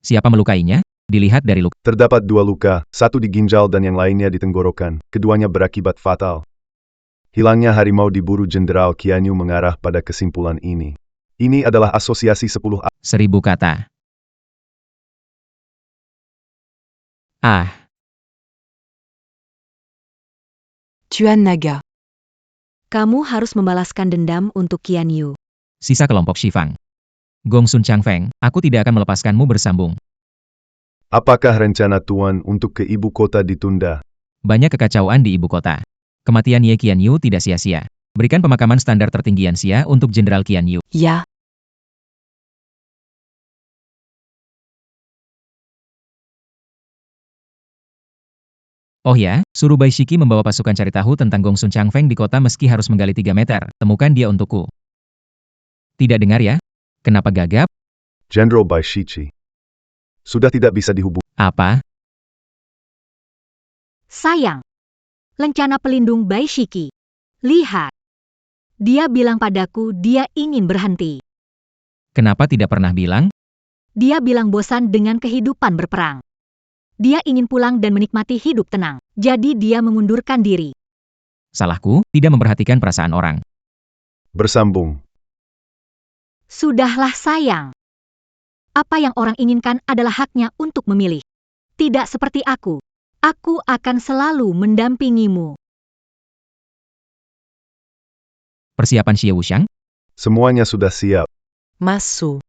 Siapa melukainya? Dilihat dari luka. Terdapat 2 luka, satu di ginjal dan yang lainnya di tenggorokan. Keduanya berakibat fatal. Hilangnya harimau diburu Jenderal Qianyu mengarah pada kesimpulan ini. Ini adalah asosiasi 10 1000 kata. Tuan Naga. Kamu harus membalaskan dendam untuk Qianyu. Sisa kelompok Shifang. Gong Sun Changfeng, aku tidak akan melepaskanmu bersambung. Apakah rencana Tuan untuk ke ibu kota ditunda? Banyak kekacauan di ibu kota. Kematian Ye Qianyu tidak sia-sia. Berikan pemakaman standar tertinggi Yanxia untuk Jenderal Qianyu. Ya. Oh ya, suruh Bai Shiki membawa pasukan cari tahu tentang Gong Sun Changfeng di kota meski harus menggali 3 meter. Temukan dia untukku. Tidak dengar ya? Kenapa gagap? Jenderal Bai Shiqi sudah tidak bisa dihubungi. Apa? Sayang. Lencana pelindung Bai Shiki. Lihat. Dia bilang padaku dia ingin berhenti. Kenapa tidak pernah bilang? Dia bilang bosan dengan kehidupan berperang. Dia ingin pulang dan menikmati hidup tenang. Jadi dia mengundurkan diri. Salahku, tidak memperhatikan perasaan orang. Bersambung. Sudahlah sayang. Apa yang orang inginkan adalah haknya untuk memilih. Tidak seperti aku. Aku akan selalu mendampingimu. Persiapan Xie Wuxiang? Semuanya sudah siap. Masu.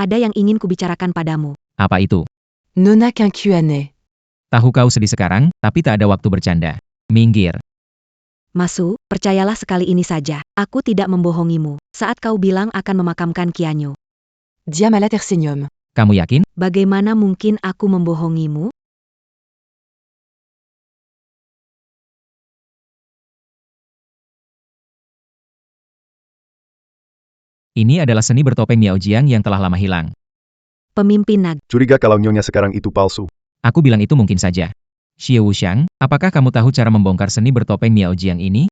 Ada yang ingin kubicarakan padamu. Apa itu? Nona qu'un QAné. Tahu kau sedih sekarang, tapi tak ada waktu bercanda. Minggir. Masu, percayalah sekali ini saja. Aku tidak membohongimu. Saat kau bilang akan memakamkan Qianyu. Diam à Latercenium. Kamu yakin? Bagaimana mungkin aku membohongimu? Ini adalah seni bertopeng Miao Jiang yang telah lama hilang. Pemimpin Naga. Curiga kalau nyonya sekarang itu palsu. Aku bilang itu mungkin saja. Xie Wuxiang, apakah kamu tahu cara membongkar seni bertopeng Miao Jiang ini?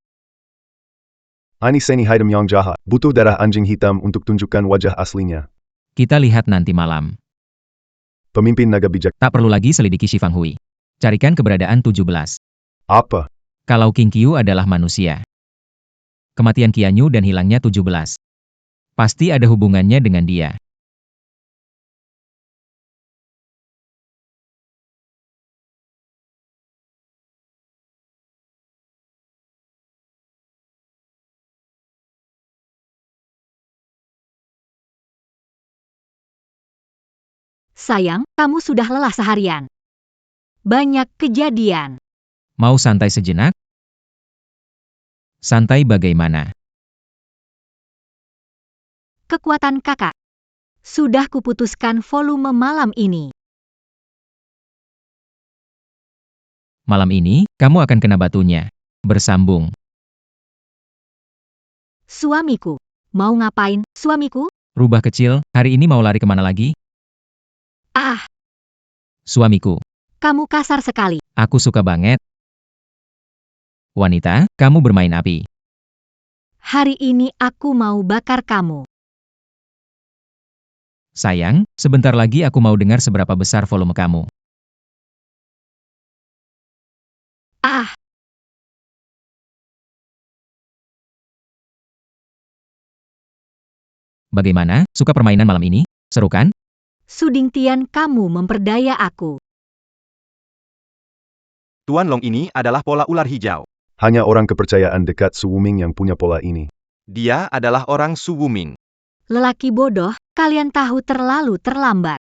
Ini seni hitam yang jahat. Butuh darah anjing hitam untuk tunjukkan wajah aslinya. Kita lihat nanti malam. Pemimpin naga bijak. Tak perlu lagi selidiki Shifang Hui. Carikan keberadaan 17. Apa? Kalau King Qiu adalah manusia. Kematian Qianyu dan hilangnya 17. Pasti ada hubungannya dengan dia. Sayang, kamu sudah lelah seharian. Banyak kejadian. Mau santai sejenak? Santai bagaimana? Kekuatan kakak. Sudah kuputuskan volume malam ini. Malam ini, kamu akan kena batunya. Bersambung. Suamiku. Mau ngapain, suamiku? Rubah kecil, hari ini mau lari kemana lagi? Ah, Suamiku. kamu kasar sekali. Aku suka banget. Wanita, kamu bermain api. Hari ini aku mau bakar kamu. Sayang, sebentar lagi aku mau dengar seberapa besar volume kamu. Ah, Bagaimana, suka permainan malam ini? Seru kan? Suding Tian, kamu memperdaya aku. Tuan Long ini adalah pola ular hijau. Hanya orang kepercayaan dekat Su Wuming yang punya pola ini. Dia adalah orang Su Wuming. Lelaki bodoh, kalian tahu terlalu terlambat.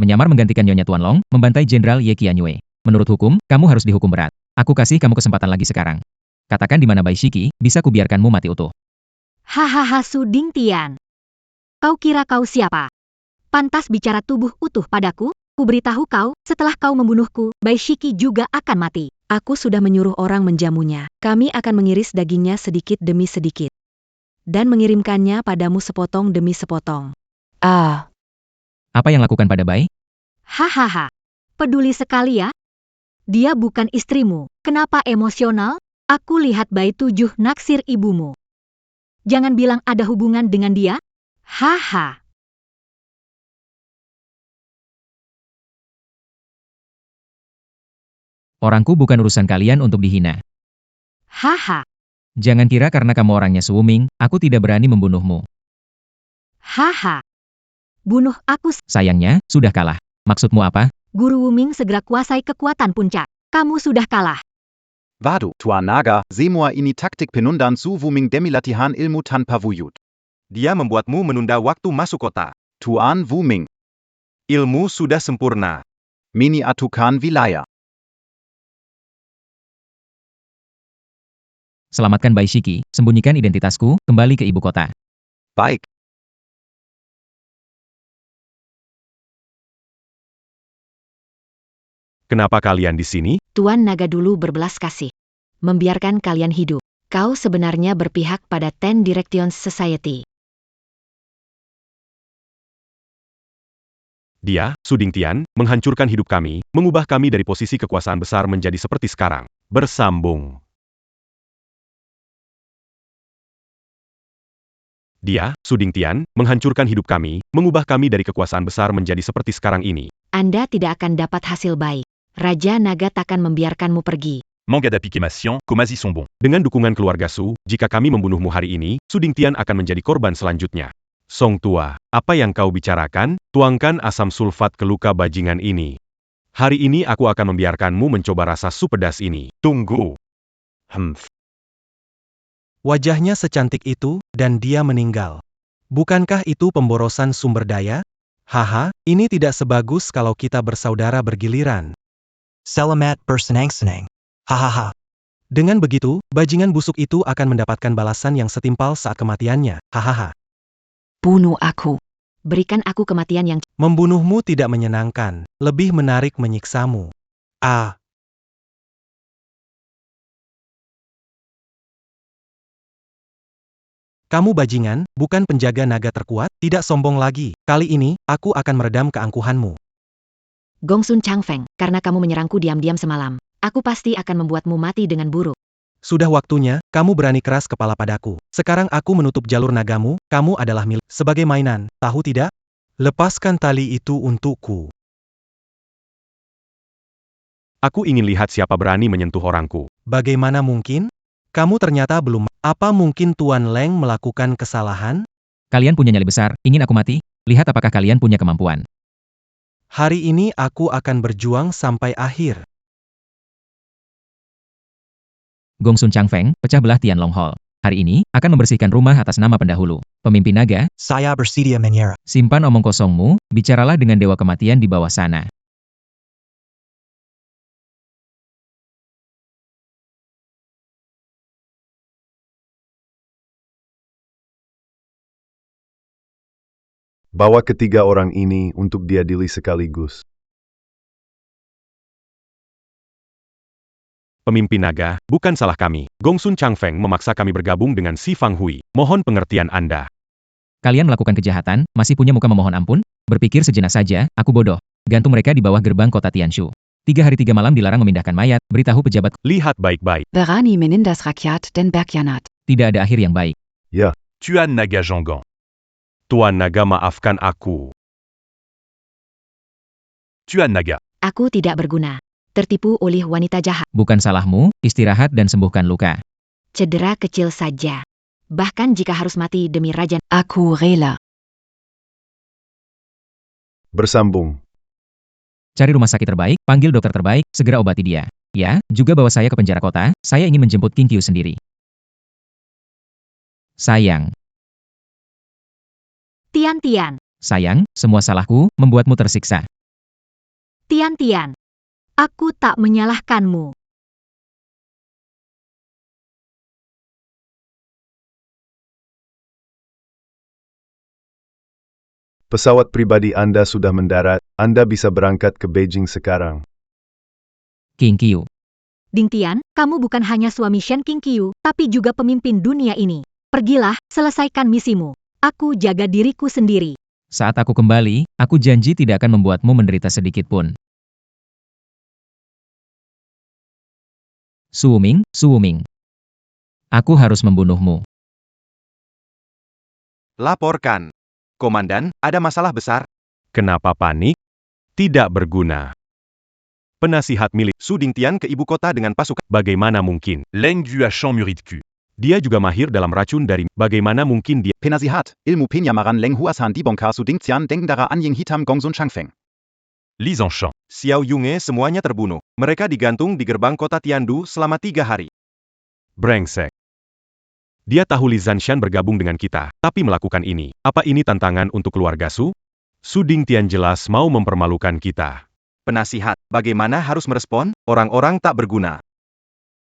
Menyamar menggantikan Nyonya Tuan Long, membantai Jenderal Ye Qianyue. Menurut hukum, kamu harus dihukum berat. Aku kasih kamu kesempatan lagi sekarang. Katakan di mana Bai Shiki, bisa kubiarkanmu mati utuh. Hahaha, Suding Tian. Kau kira kau siapa? Pantas bicara tubuh utuh padaku? Kuberitahu kau, setelah kau membunuhku, Bai Shiki juga akan mati. Aku sudah menyuruh orang menjamunya. Kami akan mengiris dagingnya sedikit demi sedikit. Dan mengirimkannya padamu sepotong demi sepotong. Ah. Apa yang lakukan pada Bai? Hahaha. Peduli sekali ya? Dia bukan istrimu. Kenapa emosional? Aku lihat Bai 7 naksir ibumu. Jangan bilang ada hubungan dengan dia. Haha. Orangku bukan urusan kalian untuk dihina. Haha, Jangan kira karena kamu orangnya Su Wuming, aku tidak berani membunuhmu. haha. Bunuh aku. Sayangnya, sudah kalah. Maksudmu apa? Guru Wuming segera kuasai kekuatan puncak. Kamu sudah kalah. Vado, Tuan Naga, semua ini taktik penundaan Su Wuming demi latihan ilmu tanpa wujud. Dia membuatmu menunda waktu masuk kota. Tuan Wuming, Ilmu sudah sempurna. mini atukan wilayah. Selamatkan Bai Shiki, sembunyikan identitasku, kembali ke ibu kota. Baik. Kenapa kalian di sini? Tuan Naga dulu berbelas kasih. Membiarkan kalian hidup. Kau sebenarnya berpihak pada Ten Directions Society. Dia, Su Dingtian, menghancurkan hidup kami, mengubah kami dari posisi kekuasaan besar menjadi seperti sekarang. Bersambung. Dia, Su Dingtian, menghancurkan hidup kami, mengubah kami dari kekuasaan besar menjadi seperti sekarang ini. Anda tidak akan dapat hasil baik. Raja Naga takkan membiarkanmu pergi. Manga d'appliquer ma science, Komazi sont bons. Dengan dukungan keluarga Su, jika kami membunuhmu hari ini, Su Dingtian akan menjadi korban selanjutnya. Song Tua, apa yang kau bicarakan? Tuangkan asam sulfat ke luka bajingan ini. Hari ini aku akan membiarkanmu mencoba rasa su pedas ini. Tunggu. Wajahnya secantik itu, dan dia meninggal. Bukankah itu pemborosan sumber daya? Haha, ini tidak sebagus kalau kita bersaudara bergiliran. Selamat bersenang-senang. Hahaha. Dengan begitu, bajingan busuk itu akan mendapatkan balasan yang setimpal saat kematiannya. Hahaha. Bunuh aku. Berikan aku kematian yang... Membunuhmu tidak menyenangkan, lebih menarik menyiksamu. Ah. Kamu bajingan, bukan penjaga naga terkuat, tidak sombong lagi. Kali ini, aku akan meredam keangkuhanmu. Gongsun Changfeng, karena kamu menyerangku diam-diam semalam. Aku pasti akan membuatmu mati dengan buruk. Sudah waktunya, kamu berani keras kepala padaku. Sekarang aku menutup jalur nagamu, kamu adalah milik. Sebagai mainan, tahu tidak? Lepaskan tali itu untukku. Aku ingin lihat siapa berani menyentuh orangku. Bagaimana mungkin? Kamu ternyata belum. Apa mungkin Tuan Leng melakukan kesalahan? Kalian punya nyali besar, ingin aku mati? Lihat apakah kalian punya kemampuan. Hari ini aku akan berjuang sampai akhir. Gongsun Changfeng, pecah belah Tianlong Hall. Hari ini, akan membersihkan rumah atas nama pendahulu. Pemimpin naga, Saya bersedia menyerah. simpan omong kosongmu, bicaralah dengan dewa kematian di bawah sana. Bawa ketiga orang ini untuk diadili sekaligus. Pemimpin naga, bukan salah kami. Gongsun Changfeng memaksa kami bergabung dengan si Fang Hui. Mohon pengertian Anda. Kalian melakukan kejahatan, masih punya muka memohon ampun? Berpikir sejenak saja, aku bodoh. Gantung mereka di bawah gerbang kota Tianshu. 3 hari 3 malam dilarang memindahkan mayat, beritahu pejabat. Lihat baik-baik. Berani menindas rakyat dan berkhianat. Tidak ada akhir yang baik. Ya, Tuan Naga Jangan. Tuan Naga maafkan aku. Tuan Naga. Aku tidak berguna. Tertipu oleh wanita jahat. Bukan salahmu, istirahat dan sembuhkan luka. Cedera kecil saja. Bahkan jika harus mati demi raja. Aku rela. bersambung. Cari rumah sakit terbaik, panggil dokter terbaik, segera obati dia. Ya, juga bawa saya ke penjara kota, saya ingin menjemput King Qiu sendiri. Sayang. Tian-Tian. Sayang, semua salahku, membuatmu tersiksa. Tian-Tian. Aku tak menyalahkanmu. Pesawat pribadi Anda sudah mendarat, Anda bisa berangkat ke Beijing sekarang. King Qiu. Dingtian, kamu bukan hanya suami Shen King Qiu, tapi juga pemimpin dunia ini. Pergilah, selesaikan misimu. Aku jaga diriku sendiri. Saat aku kembali, aku janji tidak akan membuatmu menderita sedikit pun. Su Wuming. Aku harus membunuhmu. Laporkan. Komandan, ada masalah besar. Kenapa panik? Tidak berguna. Penasihat milik Su Dingtian ke ibu kota dengan pasukan. Bagaimana mungkin? Leng du Champ Murid Q. Dia juga mahir dalam racun dari. Bagaimana mungkin dia? Penasihat, ilmu penyamaran Leng Huasan dibongkar Su Dingtian Dengdara Anying Hitam Gongsun Changfeng. Li Zhanshan. Xiao Yunge semuanya terbunuh. Mereka digantung di gerbang kota Tiandu selama 3 hari. Brengsek. Dia tahu Li Zanshan bergabung dengan kita, tapi melakukan ini. Apa ini tantangan untuk keluarga Su? Su Dingtian jelas mau mempermalukan kita. Penasihat, bagaimana harus merespon? Orang-orang tak berguna.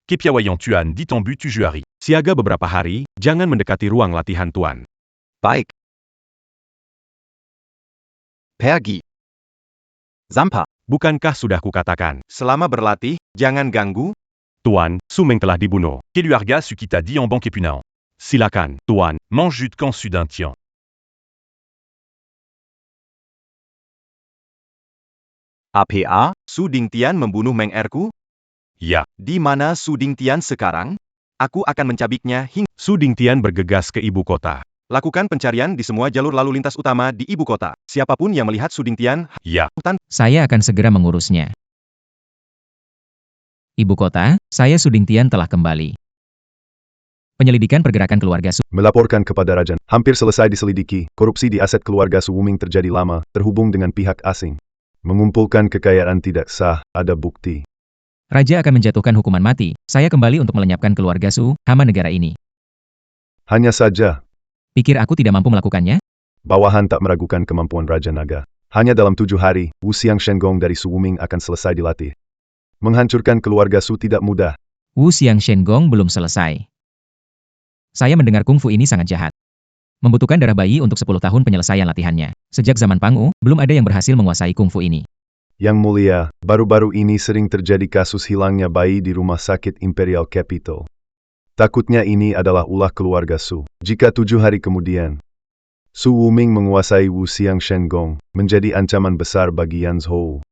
Kepiawaian Tuan dit en but tu juari. Siaga beberapa hari, jangan mendekati ruang latihan Tuan. Baik. Pergi. Zampa. Bukankah sudah kukatakan? Selama berlatih, jangan ganggu. Tuan, Su Meng telah dibunuh. Keluarga Su kita di en banque punao. Silakan, Tuan. Mange jus de camp Su Dingtian. APA, Su Dingtian membunuh Meng Erku? Ya. Di mana Su Dingtian sekarang? Aku akan mencabiknya hingga... Su Dingtian bergegas ke ibu kota. Lakukan pencarian di semua jalur lalu lintas utama di ibu kota. Siapapun yang melihat Su Dingtian... Ya. Saya akan segera mengurusnya. Ibu kota, saya Su Dingtian telah kembali. Penyelidikan pergerakan keluarga Su. Melaporkan kepada Rajan. Hampir selesai diselidiki. Korupsi di aset keluarga Su Wuming terjadi lama, terhubung dengan pihak asing. Mengumpulkan kekayaan tidak sah, ada bukti. Raja akan menjatuhkan hukuman mati. Saya kembali untuk melenyapkan keluarga Su, hama negara ini. Hanya saja, Pikir aku tidak mampu melakukannya? bawahan tak meragukan kemampuan Raja Naga. Hanya dalam 7 hari, Wu Xiang Shenggong dari Su Wuming akan selesai dilatih. Menghancurkan keluarga Su tidak mudah. Wu Xiang Shenggong belum selesai. Saya mendengar kungfu ini sangat jahat. Membutuhkan darah bayi untuk 10 tahun penyelesaian latihannya. Sejak zaman Pangu, belum ada yang berhasil menguasai kungfu ini. Yang mulia, baru-baru ini sering terjadi kasus hilangnya bayi di rumah sakit Imperial Capital. Takutnya ini adalah ulah keluarga Su. Jika 7 hari kemudian, Su Wuming menguasai Wu Xiang Shenggong, menjadi ancaman besar bagi Yanzhou.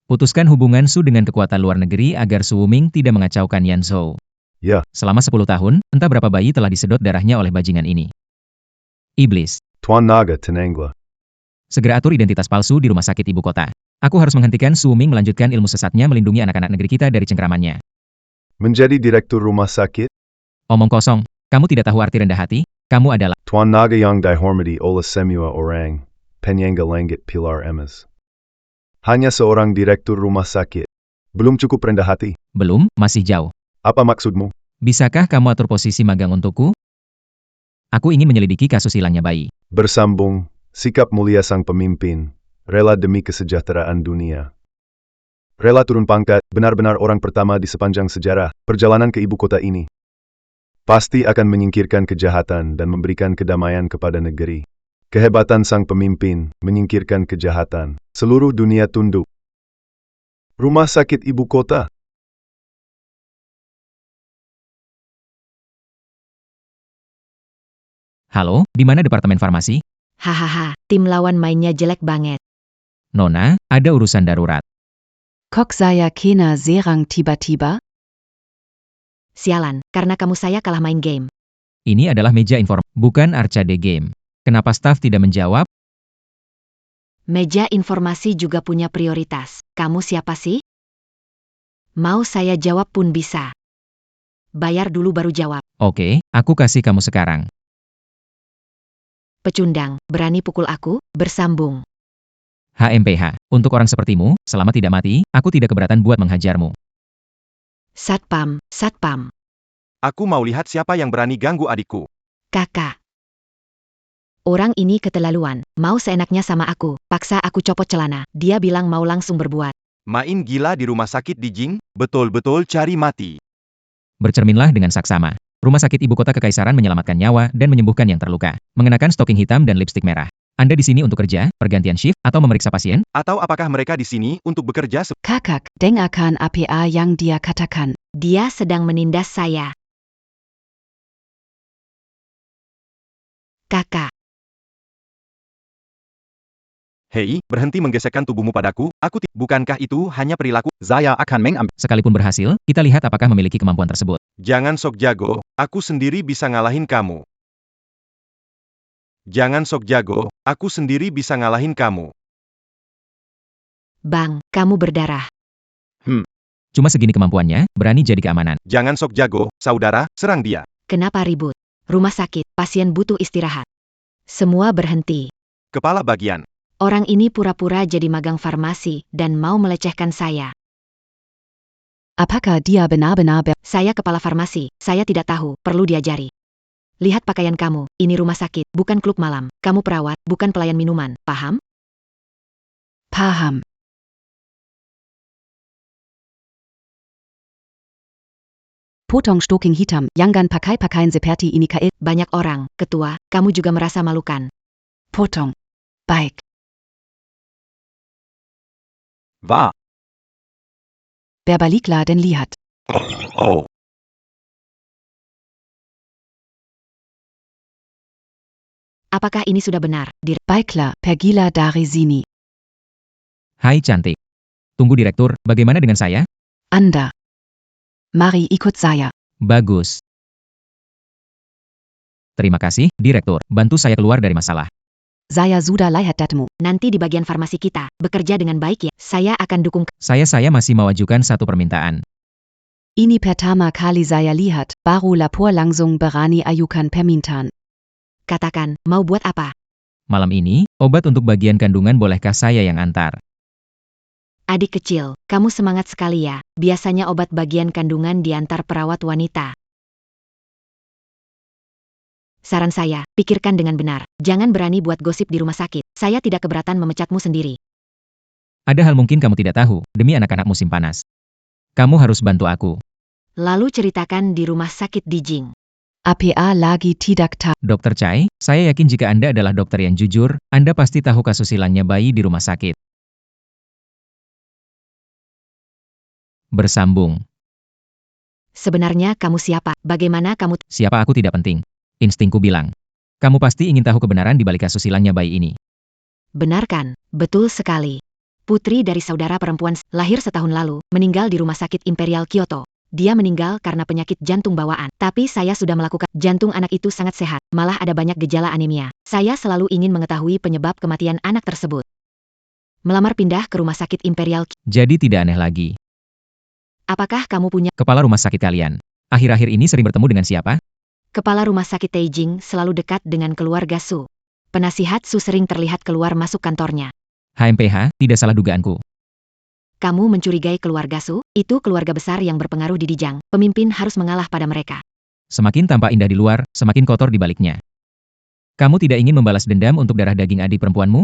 Putuskan hubungan Su dengan kekuatan luar negeri agar Su Wuming tidak mengacaukan Yanzhou. Ya. Selama 10 tahun, entah berapa bayi telah disedot darahnya oleh bajingan ini. Iblis. Tuan Naga Tenengla. Segera atur identitas palsu di rumah sakit ibu kota. Aku harus menghentikan Su Wuming melanjutkan ilmu sesatnya melindungi anak-anak negeri kita dari cengkeramannya. Menjadi direktur rumah sakit? Omong kosong. Kamu tidak tahu arti rendah hati? Kamu adalah Tuan Naga yang dihormati oleh semua orang. Penyangga langit pilar emas. Hanya seorang direktur rumah sakit. Belum cukup rendah hati? Belum, masih jauh. Apa maksudmu? Bisakah kamu atur posisi magang untukku? Aku ingin menyelidiki kasus hilangnya bayi. Bersambung, sikap mulia sang pemimpin, rela demi kesejahteraan dunia. Rela turun pangkat, benar-benar orang pertama di sepanjang sejarah, perjalanan ke ibu kota ini. Pasti akan menyingkirkan kejahatan dan memberikan kedamaian kepada negeri. Kehebatan sang pemimpin, menyingkirkan kejahatan. Seluruh dunia tunduk. Rumah sakit ibu kota. Halo, di mana departemen farmasi? Hahaha, tim lawan mainnya jelek banget. Nona, ada urusan darurat. Kok saya kena serang tiba-tiba? Sialan, karena kamu saya kalah main game. Ini adalah meja bukan arcade game. Kenapa staf tidak menjawab? Meja informasi juga punya prioritas. Kamu siapa sih? Mau saya jawab pun bisa. Bayar dulu baru jawab. Oke, aku kasih kamu sekarang. Pecundang, berani pukul aku, bersambung. HMPH, untuk orang sepertimu, selama tidak mati, aku tidak keberatan buat menghajarmu. Satpam, satpam. Aku mau lihat siapa yang berani ganggu adikku. Kakak. Orang ini keterlaluan, mau seenaknya sama aku, paksa aku copot celana. Dia bilang mau langsung berbuat. Main gila di rumah sakit di Jing, betul-betul cari mati. Bercerminlah dengan saksama. Rumah sakit ibu kota kekaisaran menyelamatkan nyawa dan menyembuhkan yang terluka. Mengenakan stocking hitam dan lipstik merah. Anda di sini untuk kerja, pergantian shift, atau memeriksa pasien? Atau apakah mereka di sini untuk bekerja Kakak, dengarkan apa yang dia katakan. Dia sedang menindas saya. Kakak. Hei, berhenti menggesekkan tubuhmu padaku, bukankah itu hanya perilaku? Saya akan mengambil. Sekalipun berhasil, kita lihat apakah memiliki kemampuan tersebut. Jangan sok jago, aku sendiri bisa ngalahin kamu. Jangan sok jago, aku sendiri bisa ngalahin kamu. Bang, kamu berdarah. Cuma segini kemampuannya, berani jadi keamanan. Jangan sok jago, saudara, serang dia. Kenapa ribut? Rumah sakit, pasien butuh istirahat. Semua berhenti. Kepala bagian. Orang ini pura-pura jadi magang farmasi dan mau melecehkan saya. Apakah dia benar-benar Saya kepala farmasi, saya tidak tahu, perlu diajari. Lihat pakaian kamu, ini rumah sakit, bukan klub malam. Kamu perawat, bukan pelayan minuman, paham? paham? Potong stoking hitam, jangan pakai pakaian seperti ini kail. Banyak orang, ketua, kamu juga merasa malukan. Potong. Baik. Va. Berbaliklah dan lihat. Oh. Apakah ini sudah benar? Baiklah, pergilah dari sini. Hai cantik. Tunggu direktur, bagaimana dengan saya? Anda. Mari ikut saya. Bagus. Terima kasih, direktur. Bantu saya keluar dari masalah. Saya sudah lihat datamu. Nanti di bagian farmasi kita, bekerja dengan baik ya. Saya akan dukung. Saya masih mengajukan satu permintaan. Ini pertama kali saya lihat, baru lapor langsung berani ajukan permintaan. Katakan, mau buat apa? Malam ini, obat untuk bagian kandungan bolehkah saya yang antar? Adik kecil, kamu semangat sekali ya. Biasanya obat bagian kandungan diantar perawat wanita. Saran saya, pikirkan dengan benar. Jangan berani buat gosip di rumah sakit. Saya tidak keberatan memecatmu sendiri. Ada hal mungkin kamu tidak tahu, demi anak-anak musim panas. Kamu harus bantu aku. Lalu ceritakan di rumah sakit Dijing. APA lagi tidak tahu. Dokter Chai, saya yakin jika Anda adalah dokter yang jujur, Anda pasti tahu kasus hilangnya bayi di rumah sakit. Bersambung. Sebenarnya kamu siapa? Bagaimana kamu? Siapa aku tidak penting. Instingku bilang. Kamu pasti ingin tahu kebenaran di balik kasus hilangnya bayi ini. Benar kan? Betul sekali. Putri dari saudara perempuan lahir setahun lalu, meninggal di rumah sakit Imperial Kyoto. Dia meninggal karena penyakit jantung bawaan. Tapi saya sudah melakukan. Jantung anak itu sangat sehat, malah ada banyak gejala anemia. Saya selalu ingin mengetahui penyebab kematian anak tersebut. Melamar pindah ke rumah sakit Imperial. Jadi tidak aneh lagi. Apakah kamu punya? Kepala rumah sakit kalian. Akhir-akhir ini sering bertemu dengan siapa? Kepala rumah sakit Taijing selalu dekat dengan keluarga Su. Penasihat Su sering terlihat keluar masuk kantornya. HMPH, tidak salah dugaanku. Kamu mencurigai keluarga Su? Itu keluarga besar yang berpengaruh di Dijang. Pemimpin harus mengalah pada mereka. Semakin tampak indah di luar, semakin kotor di baliknya. Kamu tidak ingin membalas dendam untuk darah daging adik perempuanmu?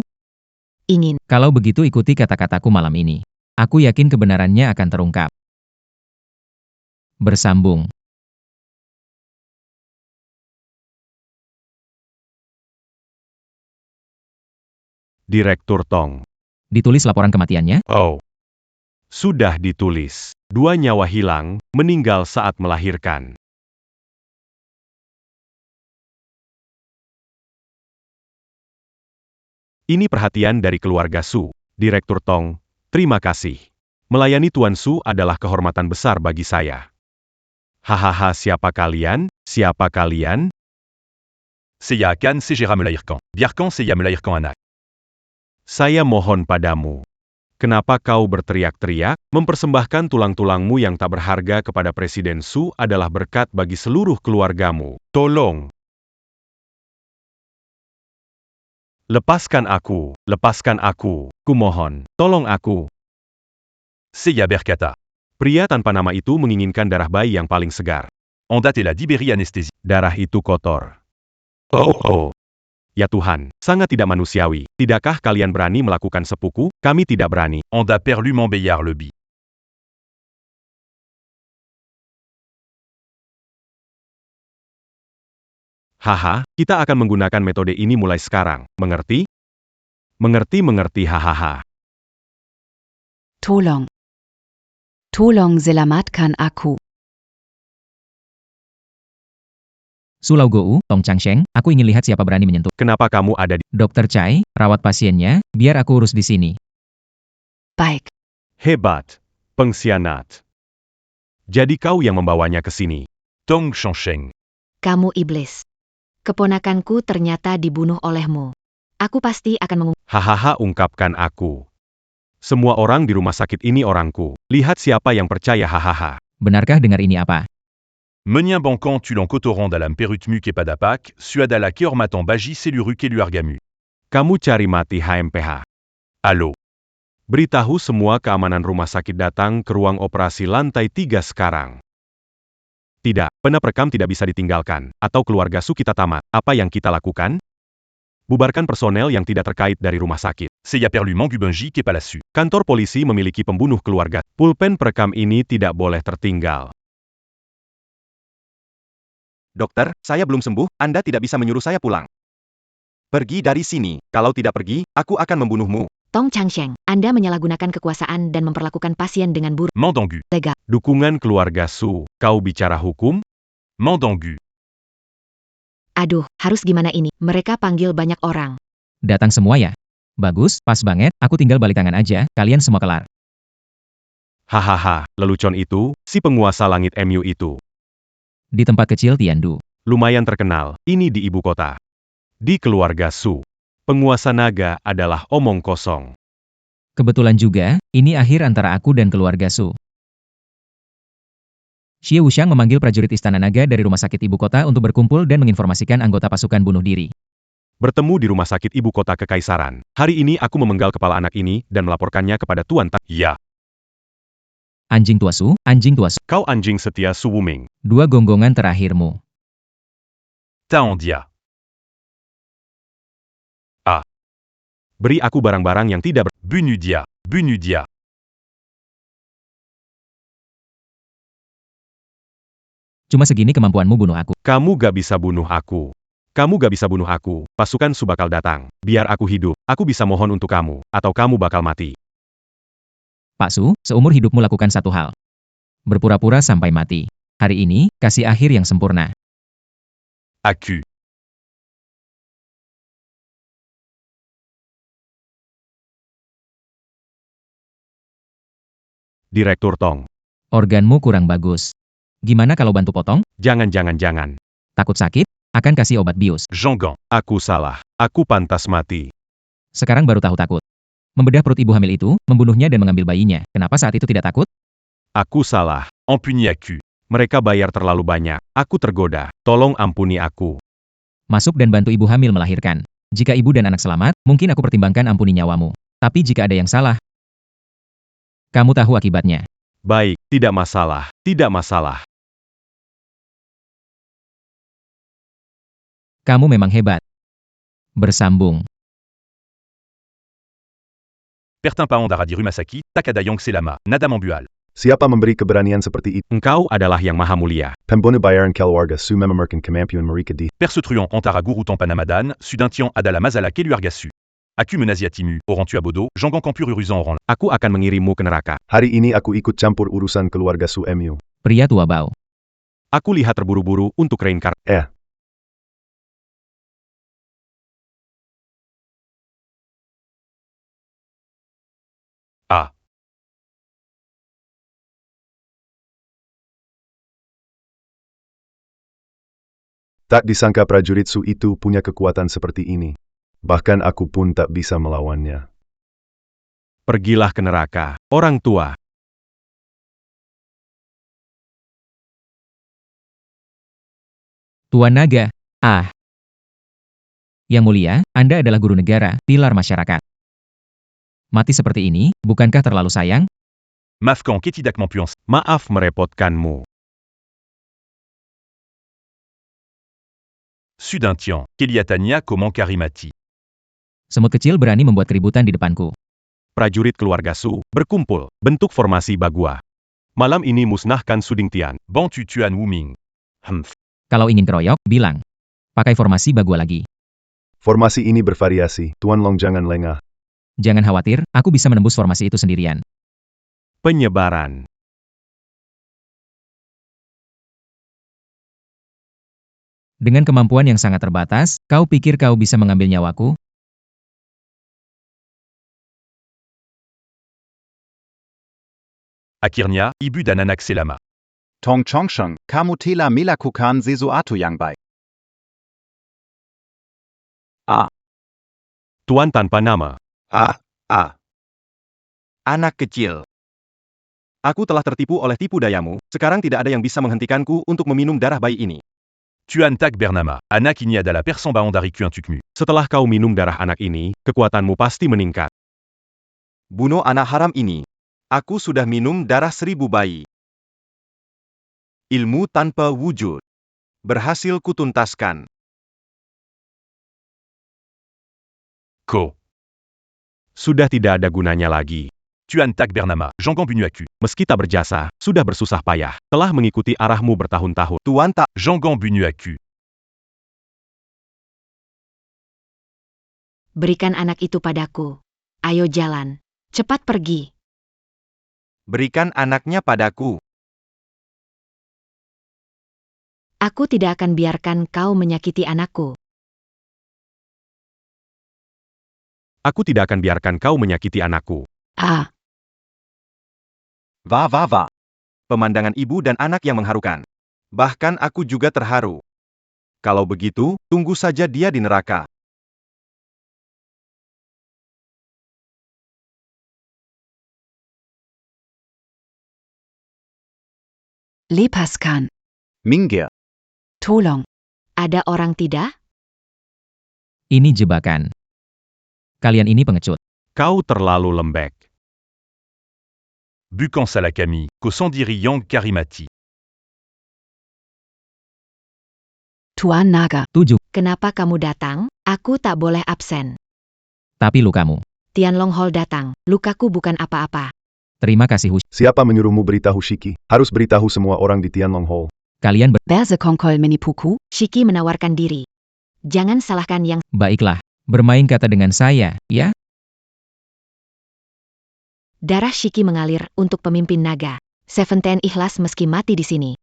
Ingin. Kalau begitu ikuti kata-kataku malam ini. Aku yakin kebenarannya akan terungkap. Bersambung. Direktur Tong. Ditulis laporan kematiannya? Oh. Sudah ditulis. 2 nyawa hilang, meninggal saat melahirkan. Ini perhatian dari keluarga Su. Direktur Tong, terima kasih. Melayani Tuan Su adalah kehormatan besar bagi saya. Hahaha, siapa kalian? Siapa kalian? Seiya Akan, Segera melahirkan. Biarkan Seiya melahirkan anak. Saya mohon padamu. Kenapa kau berteriak-teriak? Mempersembahkan tulang-tulangmu yang tak berharga kepada Presiden Su adalah berkat bagi seluruh keluargamu. Tolong. Lepaskan aku, kumohon, tolong aku. Seiya berkata. Pria tanpa nama itu menginginkan darah bayi yang paling segar. On date la Diberi anesthésie. Darah itu kotor. Oh. Ya Tuhan, sangat tidak manusiawi. Tidakkah kalian berani melakukan sepuku? Kami tidak berani. On a perlu Montbéliard le bi. Haha, kita akan menggunakan metode ini mulai sekarang. Mengerti? Mengerti, hahaha. Tolong. Tolong selamatkan aku. Sulau Gou, Tong Changsheng, aku ingin lihat siapa berani menyentuh. Kenapa kamu ada di... Dokter Chai, rawat pasiennya, biar aku urus di sini. Baik. Hebat. Pengkhianat. Jadi kau yang membawanya ke sini. Tong Changsheng. Kamu iblis. Semua orang di rumah sakit ini orangku. Lihat siapa yang percaya hahaha. Benarkah dengar ini apa? Menien bancan tulan kotoran dalam perutmu kepadapak, suadala keormatan bagi seluru keluargamu. Kamu cari mati HMPH. Halo. Beritahu semua keamanan rumah sakit datang ke ruang operasi lantai 3 sekarang. Tidak, perekam tidak bisa ditinggalkan, atau keluarga Su kita tamat. Apa yang kita lakukan? Bubarkan personel yang tidak terkait dari rumah sakit. Saya perlu mangubenji ke palasu. Kantor polisi memiliki pembunuh keluarga. Pulpen perekam ini tidak boleh tertinggal. Dokter, saya belum sembuh, Anda tidak bisa menyuruh saya pulang. Pergi dari sini, kalau tidak pergi, aku akan membunuhmu. Tong Changsheng, Anda menyalahgunakan kekuasaan dan memperlakukan pasien dengan buruk. Mandangu. Lega. Dukungan keluarga Su, kau bicara hukum? Mandangu. Aduh, harus gimana ini? Mereka panggil banyak orang. Datang semua ya? Bagus, pas banget, aku tinggal balik tangan aja, kalian semua kelar. Hahaha, lelucon itu, si penguasa langit MU itu. Di tempat kecil Tiandu. Lumayan terkenal, ini di ibu kota. Di keluarga Su, penguasa naga adalah omong kosong. Kebetulan juga, ini akhir antara aku dan keluarga Su. Xie Wuxiang memanggil prajurit Istana Naga dari rumah sakit ibu kota untuk berkumpul dan menginformasikan anggota pasukan bunuh diri. Bertemu di rumah sakit ibu kota kekaisaran. Hari ini aku memenggal kepala anak ini dan melaporkannya kepada Tuan Tan. Ya. Anjing tua Su, anjing tua Su. Kau anjing setia Su Wuming. 2 gonggongan terakhirmu. Taondia. Beri aku barang-barang yang tidak Bunudia. Bunudia. Cuma segini kemampuanmu bunuh aku. Kamu gak bisa bunuh aku. Kamu gak bisa bunuh aku. Pasukan Su bakal datang. Biar aku hidup, aku bisa mohon untuk kamu. Atau kamu bakal mati. Pak Su, seumur hidupmu lakukan satu hal. Berpura-pura sampai mati. Hari ini, kasih akhir yang sempurna. Aku. Direktur Tong. Organmu kurang bagus. Gimana kalau bantu potong? Jangan. Takut sakit? Akan kasih obat bius. Jangan. Aku salah. Aku pantas mati. Sekarang baru tahu takut. Membedah perut ibu hamil itu, membunuhnya dan mengambil bayinya. Kenapa saat itu tidak takut? Aku salah. Ampuni aku. Mereka bayar terlalu banyak. Aku tergoda. Tolong ampuni aku. Masuk dan bantu ibu hamil melahirkan. Jika ibu dan anak selamat, mungkin aku pertimbangkan ampuni nyawamu. Tapi jika ada yang salah, kamu tahu akibatnya. Baik, tidak masalah. Tidak masalah. Kamu memang hebat. Bersambung. Pertin Paon Daradi Rumasaki, Takada Yongse Lama, Nada Mambual. Siapa memberi keberanian seperti itu? Engkau adalah yang maha mulia. Pembunuh bayaran keluarga Su mememerkan kemampuan mereka di Persetruant Antara Guru Panamadan, Sudintian Adala Mazala Keluargasu. Aku Menasiatimu, Orantu Abodo, Jangan Kampur Uruzan Oran. Aku akan mengirimmu ke neraka. Hari ini aku ikut campur urusan keluarga Su MU. Pria tua bau. Aku lihat terburu-buru untuk reinkarnasi. Tak disangka prajurit Su itu punya kekuatan seperti ini. Bahkan aku pun tak bisa melawannya. Pergilah ke neraka, orang tua. Tuan Naga. Yang mulia, Anda adalah guru negara, pilar masyarakat. Mati seperti ini, bukankah terlalu sayang? Mafkan Ketidak Mampuan. Maaf merepotkanmu. Sudintian, Keliatania Komang Karimati. Semut kecil berani membuat keributan di depanku. Prajurit keluarga Su, berkumpul, bentuk formasi Bagua. Malam ini musnahkan Sudingtian. Bantu Tuan Wuming. Kalau ingin keroyok, bilang. Pakai formasi Bagua lagi. Formasi ini bervariasi, Tuan Long jangan lengah. Jangan khawatir, aku bisa menembus formasi itu sendirian. Penyebaran. Dengan kemampuan yang sangat terbatas, kau pikir kau bisa mengambil nyawaku? Akhirnya, Ibu dan anak selama. Tong Chongsheng, kamu telah melakukan sesuatu yang baik. Tuan tanpa nama. Anak kecil. Aku telah tertipu oleh tipu dayamu, sekarang tidak ada yang bisa menghentikanku untuk meminum darah bayi ini. Tuan Tak Bernama, Anak ini adalah persembahan dari Kuan Tukmu. Setelah kau minum darah anak ini, kekuatanmu pasti meningkat. Bunuh anak haram ini. Aku sudah minum darah 1000 bayi. Ilmu tanpa wujud. Berhasil kutuntaskan. Ko. Sudah tidak ada gunanya lagi. Tuan Tak Bernama, Jangan Bunu Aku. Meski tak berjasa, sudah bersusah payah, telah mengikuti arahmu bertahun-tahun. Tuan Tak. Jangan Bunu Aku. Berikan anak itu padaku. Ayo jalan. Cepat pergi. Berikan anaknya padaku. Aku tidak akan biarkan kau menyakiti anakku. Aku tidak akan biarkan kau menyakiti anakku. Ah, Va. Pemandangan ibu dan anak yang mengharukan. Bahkan aku juga terharu. Kalau begitu, tunggu saja dia di neraka. Lepaskan. Minggir. Tolong. ada orang tidak? Ini jebakan. Kalian ini pengecut. Kau terlalu lembek. Bukan salah kami, ko sendiri yang karimati. Tuan Naga. 7. Kenapa kamu datang? Aku tak boleh absen. Tapi lukamu. Tianlong Hall datang. Lukaku bukan apa-apa. Terima kasih Hush. Siapa menyuruhmu beritahu Shiki? Harus beritahu semua orang di Tianlong Hall. Kalian Berse Kongkol menipuku? Shiki menawarkan diri. Jangan salahkan yang... baiklah. Bermain kata dengan saya, ya? Darah Shiki mengalir untuk pemimpin naga. Seventeen ikhlas meski mati di sini.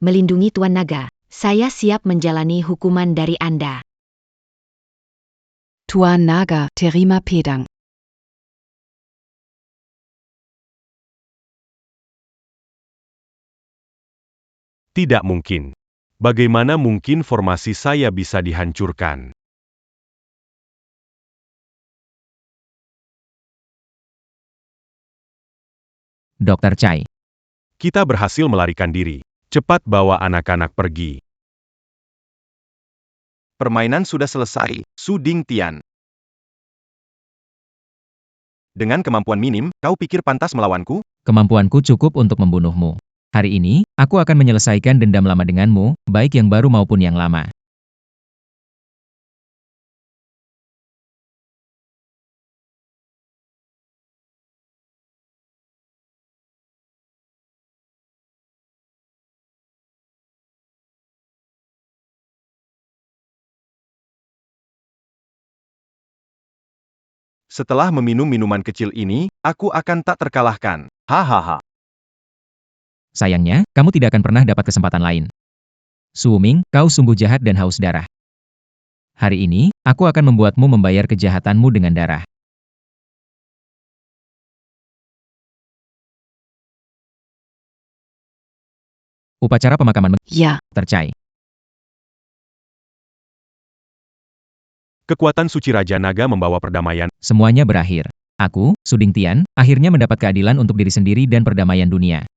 Melindungi Tuan Naga. Saya siap menjalani hukuman dari Anda. Tuan Naga. Terima pedang. Tidak mungkin. Bagaimana mungkin formasi saya bisa dihancurkan? Dr. Chai. Kita berhasil melarikan diri. Cepat bawa anak-anak pergi. Permainan sudah selesai, Su Ding Tian. Dengan kemampuan minim, kau pikir pantas melawanku? Kemampuanku cukup untuk membunuhmu. Hari ini, aku akan menyelesaikan dendam lama denganmu, baik yang baru maupun yang lama. Setelah meminum minuman kecil ini, aku akan tak terkalahkan. Hahaha. Sayangnya, kamu tidak akan pernah dapat kesempatan lain. Su Ming, kau sungguh jahat dan haus darah. Hari ini, aku akan membuatmu membayar kejahatanmu dengan darah. Upacara pemakaman Ya. Tercai. Kekuatan suci Raja Naga membawa perdamaian. Semuanya berakhir. Aku, Su Ding Tian, akhirnya mendapat keadilan untuk diri sendiri dan perdamaian dunia.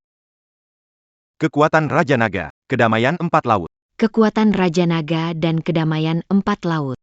Kekuatan Raja Naga, kedamaian 4 laut. Kekuatan Raja Naga dan kedamaian 4 laut.